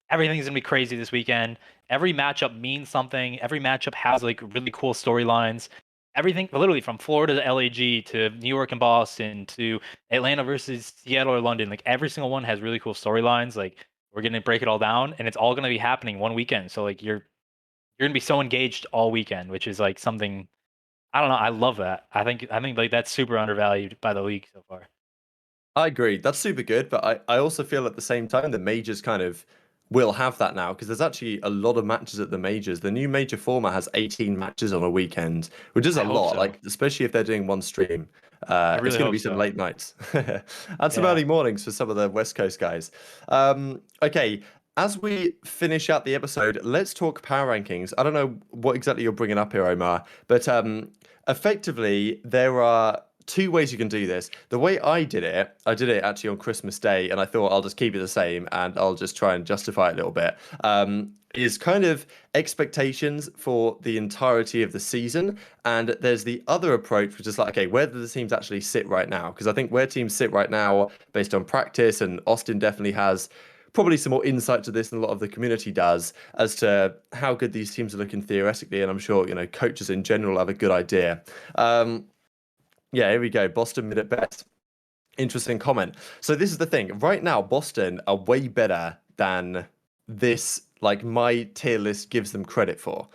Everything's gonna be crazy this weekend. Every matchup means something. Every matchup has like really cool storylines. Everything, literally from Florida to LAG to New York and Boston to Atlanta versus Seattle or London, like every single one has really cool storylines. Like we're gonna break it all down, and it's all gonna be happening one weekend. So like you're gonna be so engaged all weekend, which is like something I don't know. I love that. I think like that's super undervalued by the league so far. I agree. That's super good, but I also feel at the same time the majors kind of will have that now because there's actually a lot of matches at the majors. The new major format has 18 matches on a weekend, which is I a hope lot. so. Like especially if they're doing one stream, I it's really going to hope be some so. late nights and some Yeah. early mornings for some of the West Coast guys. Okay, as we finish out the episode, let's talk power rankings. I don't know what exactly you're bringing up here, Omar, but effectively there are two ways you can do this. The way I did it actually on Christmas Day, and I thought I'll just keep it the same and I'll just try and justify it a little bit. Is kind of expectations for the entirety of the season. And there's the other approach, which is like, okay, where do the teams actually sit right now? Because I think where teams sit right now, based on practice, and Austin definitely has probably some more insight to this than a lot of the community does as to how good these teams are looking theoretically. And I'm sure, coaches in general have a good idea. Um, yeah, here we go. Boston mid at best. Interesting comment. So this is the thing. Right now, Boston are way better than this, like my tier list gives them credit for.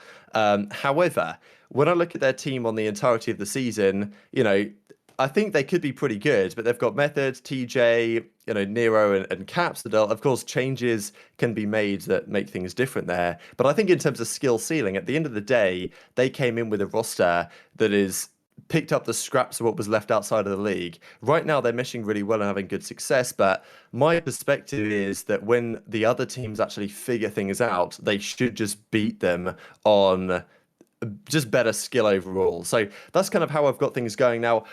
However, when I look at their team on the entirety of the season, I think they could be pretty good, but they've got Method, TJ, Nero and Caps that of course changes can be made that make things different there. But I think in terms of skill ceiling, at the end of the day, they came in with a roster that is picked up the scraps of what was left outside of the league. Right now, they're meshing really well and having good success. But my perspective is that when the other teams actually figure things out, they should just beat them on just better skill overall. So that's kind of how I've got things going now.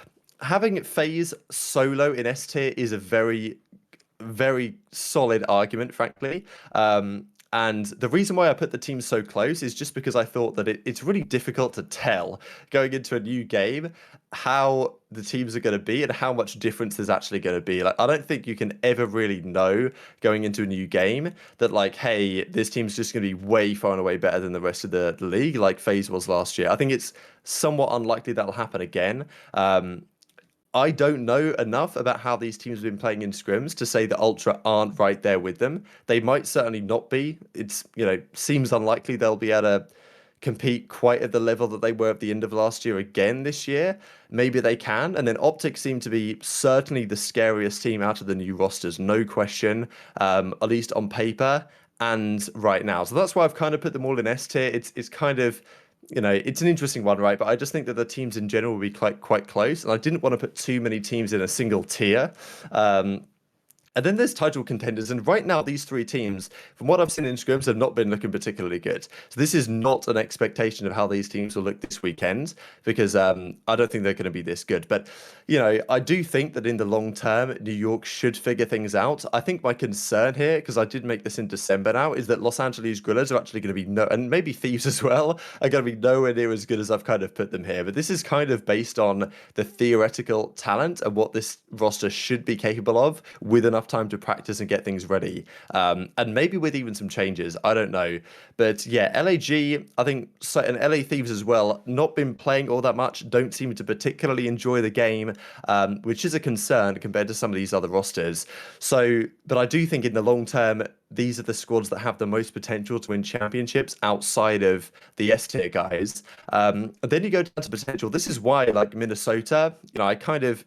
Having FaZe solo in S tier is a very very solid argument, frankly. And the reason why I put the teams so close is just because I thought that it's really difficult to tell going into a new game how the teams are going to be and how much difference there's actually going to be. Like, I don't think you can ever really know going into a new game that, like, hey, this team's just going to be way far and away better than the rest of the league, like FaZe was last year. I think it's somewhat unlikely that'll happen again. I don't know enough about how these teams have been playing in scrims to say that Ultra aren't right there with them. They might certainly not be. It's, seems unlikely they'll be able to compete quite at the level that they were at the end of last year again this year. Maybe they can. And then Optic seem to be certainly the scariest team out of the new rosters, no question, at least on paper and right now. So that's why I've kind of put them all in S tier. It's kind of, it's an interesting one, right? But I just think that the teams in general will be quite close, and I didn't want to put too many teams in a single tier. And then there's title contenders, and right now these three teams, from what I've seen in scrims, have not been looking particularly good. So this is not an expectation of how these teams will look this weekend, because I don't think they're going to be this good. But I do think that in the long term, New York should figure things out. I think my concern here, because I did make this in December now, is that Los Angeles Guerrillas are actually going to be and maybe Thieves as well, are going to be nowhere near as good as I've kind of put them here. But this is kind of based on the theoretical talent and what this roster should be capable of with enough time to practice and get things ready. And maybe with even some changes. I don't know. But yeah, LAG, I think, and LA Thieves as well, not been playing all that much, don't seem to particularly enjoy the game, which is a concern compared to some of these other rosters. So, but I do think in the long term, these are the squads that have the most potential to win championships outside of the S tier guys. And then you go down to potential. This is why, like Minnesota, I kind of,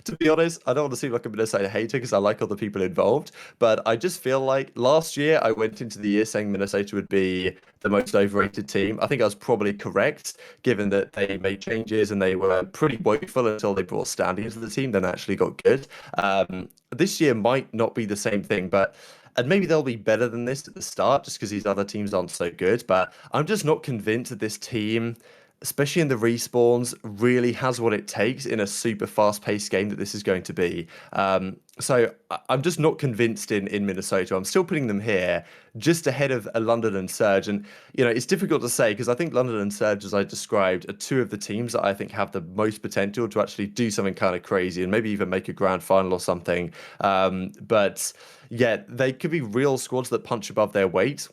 to be honest, I don't want to seem like a Minnesota hater because I like all the people involved, but I just feel like last year I went into the year saying Minnesota would be the most overrated team. I think I was probably correct, given that they made changes and they were pretty woeful until they brought Standing into the team, then actually got good. This year might not be the same thing, but and maybe they'll be better than this at the start just because these other teams aren't so good. But I'm just not convinced that this team, especially in the respawns, really has what it takes in a super fast-paced game that this is going to be. So I'm just not convinced in Minnesota. I'm still putting them here, just ahead of a London and Surge. And it's difficult to say because I think London and Surge, as I described, are two of the teams that I think have the most potential to actually do something kind of crazy and maybe even make a grand final or something. But yeah, they could be real squads that punch above their weight.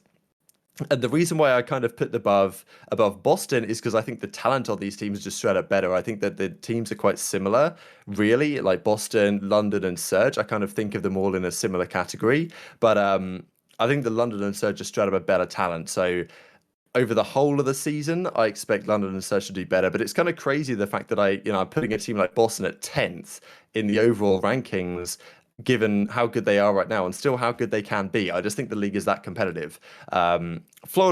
And the reason why I kind of put them above Boston is because I think the talent of these teams is just straight up better. I think that the teams are quite similar, really, like Boston, London, and Surge. I kind of think of them all in a similar category. But I think the London and Surge are straight up a better talent. So over the whole of the season, I expect London and Surge to do better. But it's kind of crazy the fact that I'm putting a team like Boston at 10th in the overall rankings, given how good they are right now and still how good they can be. I just think the league is that competitive. Florida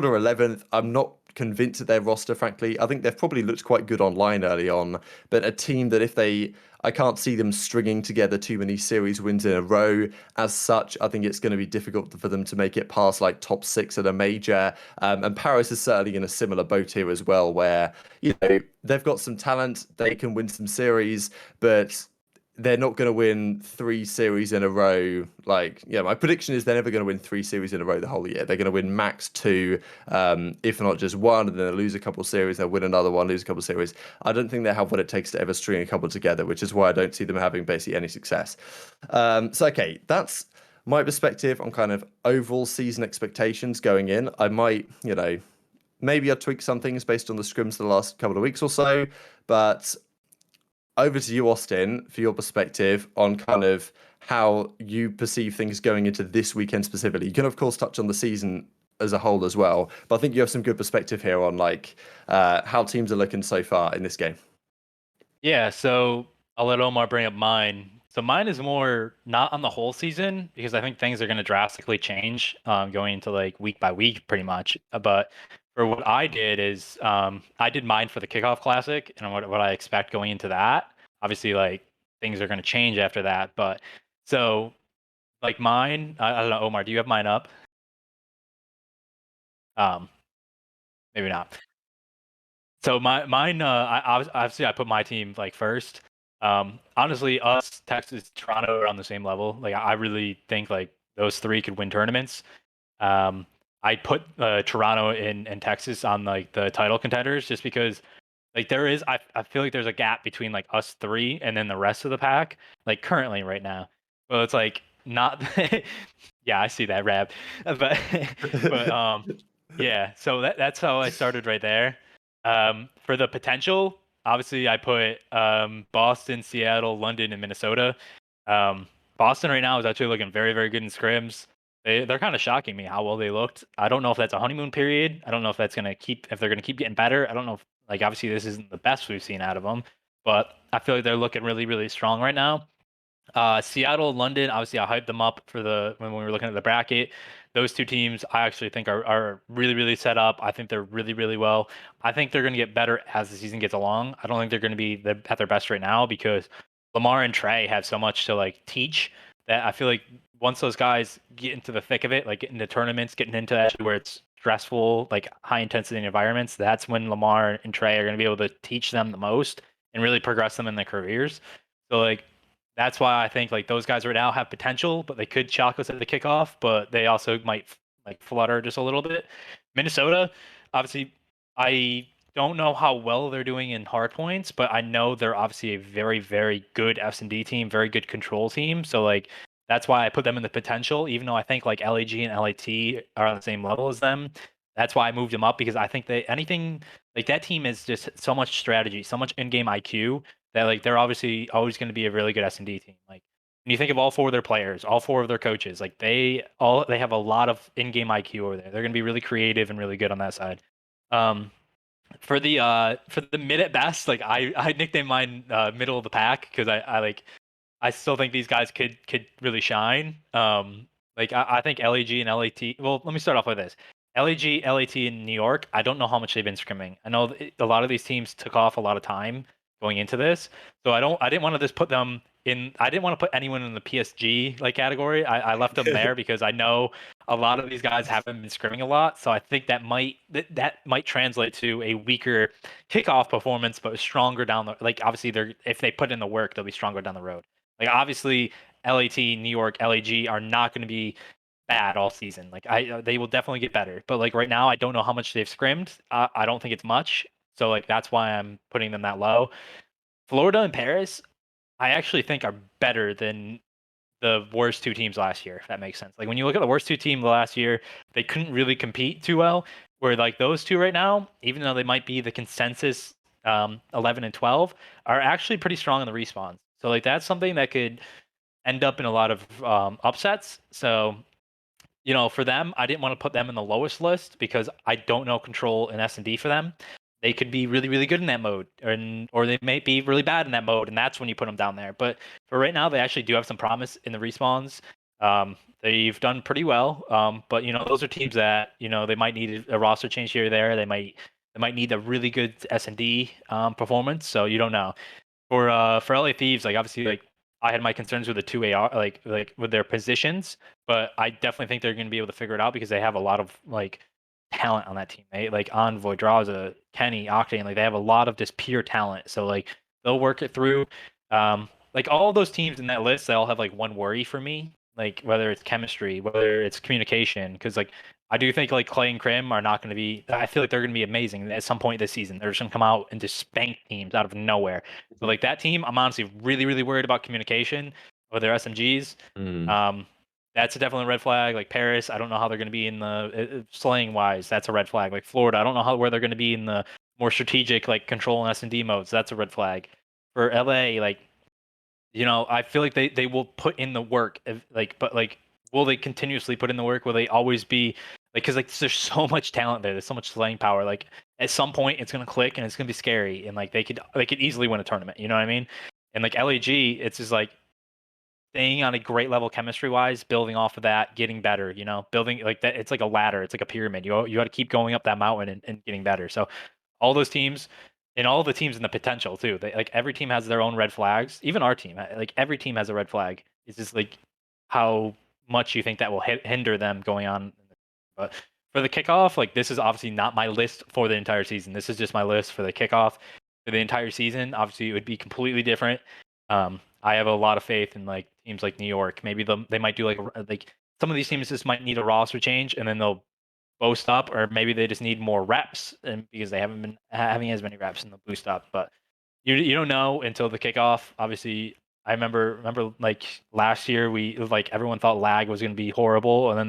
11th, I'm not convinced of their roster, frankly. I think they've probably looked quite good online early on, but a team that I can't see them stringing together too many series wins in a row. As such, I think it's going to be difficult for them to make it past like top 6 at a major. And Paris is certainly in a similar boat here as well, where, they've got some talent, they can win some series, but they're not going to win 3 series in a row. My prediction is they're never going to win 3 series in a row the whole year. They're going to win max 2, if not just one, and then they'll lose a couple series, they'll win another one, lose a couple series. I don't think they have what it takes to ever string a couple together, which is why I don't see them having basically any success. Okay, that's my perspective on kind of overall season expectations going in. I might, maybe I'll tweak some things based on the scrims the last couple of weeks or so, but over to you, Austin, for your perspective on kind of how you perceive things going into this weekend specifically. You can, of course, touch on the season as a whole as well, but I think you have some good perspective here on how teams are looking so far in this game. Yeah, so I'll let Omar bring up mine. So mine is more not on the whole season because I think things are going to drastically change going into like week by week pretty much. But for what I did is I did mine for the Kickoff Classic and what I expect going into that. Obviously, like things are going to change after that. But so like mine, I don't know, Omar, do you have mine up? Um, maybe not. So mine, obviously I put my team like first. Honestly, us, Texas, Toronto are on the same level. Like I really think like those three could win tournaments. Um, I put Toronto and Texas on like the title contenders just because like I feel like there's a gap between like us three and then the rest of the pack like currently right now. Well, it's like not. Yeah, I see that, Rab, but but yeah. So that's how I started right there. For the potential, obviously I put Boston, Seattle, London, and Minnesota. Um, Boston right now is actually looking very, very good in scrims. they're kind of shocking me how well they looked. I don't know if that's a honeymoon period. I don't know if that's gonna keep if they're gonna keep getting better. I don't know if like obviously this isn't the best we've seen out of them, but I feel like they're looking really really strong right now. Seattle, London, obviously I hyped them up for the when we were looking at the bracket. Those two teams I actually think are really, really set up. I think they're really, really well. I think they're going to get better as the season gets along. I don't think they're going to be at their best right now because Lamar and Trey have so much to like teach that I feel like once those guys get into the thick of it, like getting into tournaments, getting into actually where it's stressful, like high intensity environments, that's when Lamar and Trey are going to be able to teach them the most and really progress them in their careers. So like that's why I think like those guys right now have potential, but they could shock us at the kickoff, but they also might like flutter just a little bit. Minnesota, obviously, I don't know how well they're doing in hard points, but I know they're obviously a very, very good S&D team, very good control team. So like that's why I put them in the potential, even though I think like LAG and LAT are on the same level as them. That's why I moved them up because I think that anything like that team is just so much strategy, so much in-game IQ that like they're obviously always going to be a really good S&D team. Like when you think of all four of their players, all four of their coaches, like they have a lot of in-game IQ over there. They're going to be really creative and really good on that side. Um, for the mid at best, like I nicknamed mine middle of the pack because I like I still think these guys could really shine. Like I think LAG and LAT. Well, let me start off with this. LAG, LAT in New York. I don't know how much they've been scrimming. I know a lot of these teams took off a lot of time going into this, so I didn't want to just put them in. I didn't want to put anyone in the PSG like category. I left them there because I know a lot of these guys haven't been scrimming a lot. So I think that might translate to a weaker kickoff performance, but stronger down the like. Obviously, they're if they put in the work, they'll be stronger down the road. Like obviously, LAT, New York, LAG are not going to be bad all season. Like they will definitely get better. But like right now, I don't know how much they've scrimmed. I don't think it's much. So like that's why I'm putting them that low. Florida and Paris, I actually think are better than the worst two teams last year, if that makes sense. Like when you look at the worst two teams last year, they couldn't really compete too well. Where like those two right now, even though they might be the consensus 11 and 12, are actually pretty strong in the respawns. So like that's something that could end up in a lot of upsets. So for them, I didn't want to put them in the lowest list because I don't know control and S&D for them. They could be really, really good in that mode, or they may be really bad in that mode, and that's when you put them down there. But for right now, they actually do have some promise in the respawns. They've done pretty well, but those are teams that they might need a roster change here or there. They might need a really good S&D performance. So you don't know for LA Thieves, like obviously like I had my concerns with the two AR like with their positions, but I definitely think they're going to be able to figure it out because they have a lot of like talent on that team. They like Envoy, Draza, Kenny, Octane, like they have a lot of just pure talent. So like they'll work it through. Like all those teams in that list, they all have like one worry for me, like whether it's chemistry, whether it's communication, because like I do think like Clay and Krim are not going to be. I feel like they're going to be amazing at some point this season. They're just going to come out and just spank teams out of nowhere. So like that team, I'm honestly really, really worried about communication with their SMGs. Mm. Um, that's definitely a red flag. Like Paris, I don't know how they're going to be in the slaying wise. That's a red flag. Like Florida, I don't know where they're going to be in the more strategic like control and S&D modes. That's a red flag. For LA, like I feel like they will put in the work. But like, will they continuously put in the work? Will they always be like? Because like, there's so much talent there. There's so much slaying power. Like, at some point, it's gonna click and it's gonna be scary. And like, they could easily win a tournament. You know what I mean? And like LAG, it's just like staying on a great level chemistry wise, building off of that, getting better. Building like that. It's like a ladder. It's like a pyramid. You got to keep going up that mountain and getting better. So all those teams and all the teams in the potential too. They like every team has their own red flags. Even our team, like every team has a red flag. It's just like how much you think that will hinder them going on. But for the kickoff, like this is obviously not my list for the entire season. This is just my list for the kickoff for the entire season. Obviously, it would be completely different. I have a lot of faith in like teams like New York. Maybe they might do like some of these teams just might need a roster change, and then they'll boost up, or maybe they just need more reps, and because they haven't been having as many reps in the boost up. But you don't know until the kickoff. Obviously, I remember like last year we like everyone thought lag was going to be horrible, and then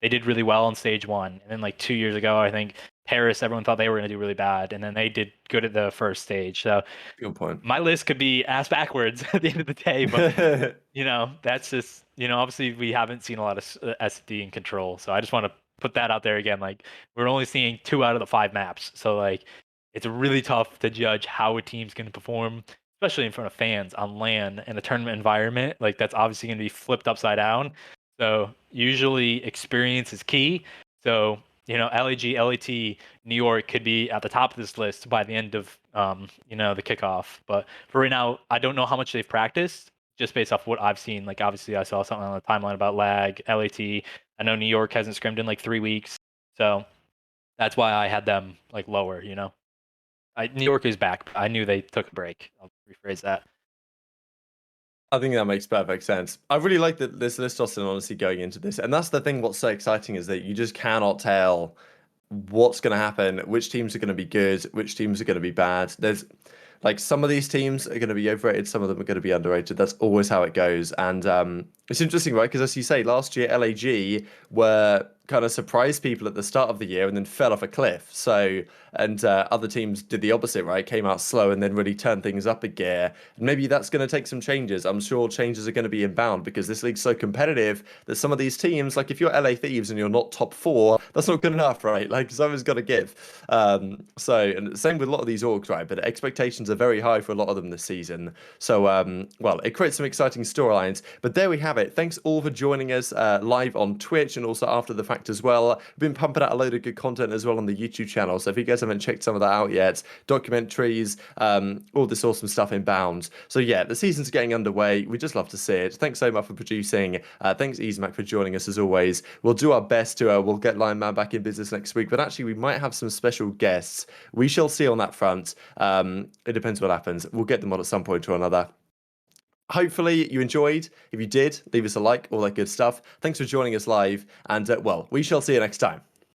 they did really well on stage one, and then like 2 years ago I think Paris everyone thought they were going to do really bad, and then they did good at the first stage. So Good point. my list could be ass backwards at the end of the day, but that's just obviously we haven't seen a lot of SD in control, so I just want to put that out there again. Like we're only seeing 2 out of the 5 maps, so like it's really tough to judge how a team's going to perform, especially in front of fans on LAN in a tournament environment. Like that's obviously going to be flipped upside down. So usually experience is key. So LAG, LAT, New York could be at the top of this list by the end of the kickoff. But for right now, I don't know how much they've practiced just based off what I've seen. Like obviously I saw something on the timeline about lag, LAT. I know New York hasn't scrimmed in like 3 weeks. So that's why I had them like lower. New York is back. I knew they took a break. I'll rephrase that. I think that makes perfect sense. I really like this list, Austin, honestly, going into this. And that's the thing, what's so exciting is that you just cannot tell what's going to happen, which teams are going to be good, which teams are going to be bad. There's like some of these teams are going to be overrated, some of them are going to be underrated. That's always how it goes. And it's interesting, right? Because as you say, last year LAG were kind of surprised people at the start of the year and then fell off a cliff. So, and other teams did the opposite, right? Came out slow and then really turned things up a gear. And maybe that's going to take some changes. I'm sure changes are going to be inbound because this league's so competitive that some of these teams, like if you're LA Thieves and you're not top 4, that's not good enough, right? Like someone's got to give. And same with a lot of these orgs, right? But expectations are very high for a lot of them this season. So, well, it creates some exciting storylines. But there we have it. Thanks all for joining us live on Twitch and also after the fact as well. We've been pumping out a load of good content as well on the YouTube channel. So if you guys haven't checked some of that out yet, documentaries, all this awesome stuff inbound. So yeah, the season's getting underway. We just love to see it. Thanks so much for producing. Thanks Easymac for joining us as always. We'll do our best to we'll get Lionman back in business next week, but actually we might have some special guests. We shall see on that front. It depends what happens. We'll get them on at some point or another. Hopefully you enjoyed. If you did, leave us a like, all that good stuff. Thanks for joining us live, and well, we shall see you next time.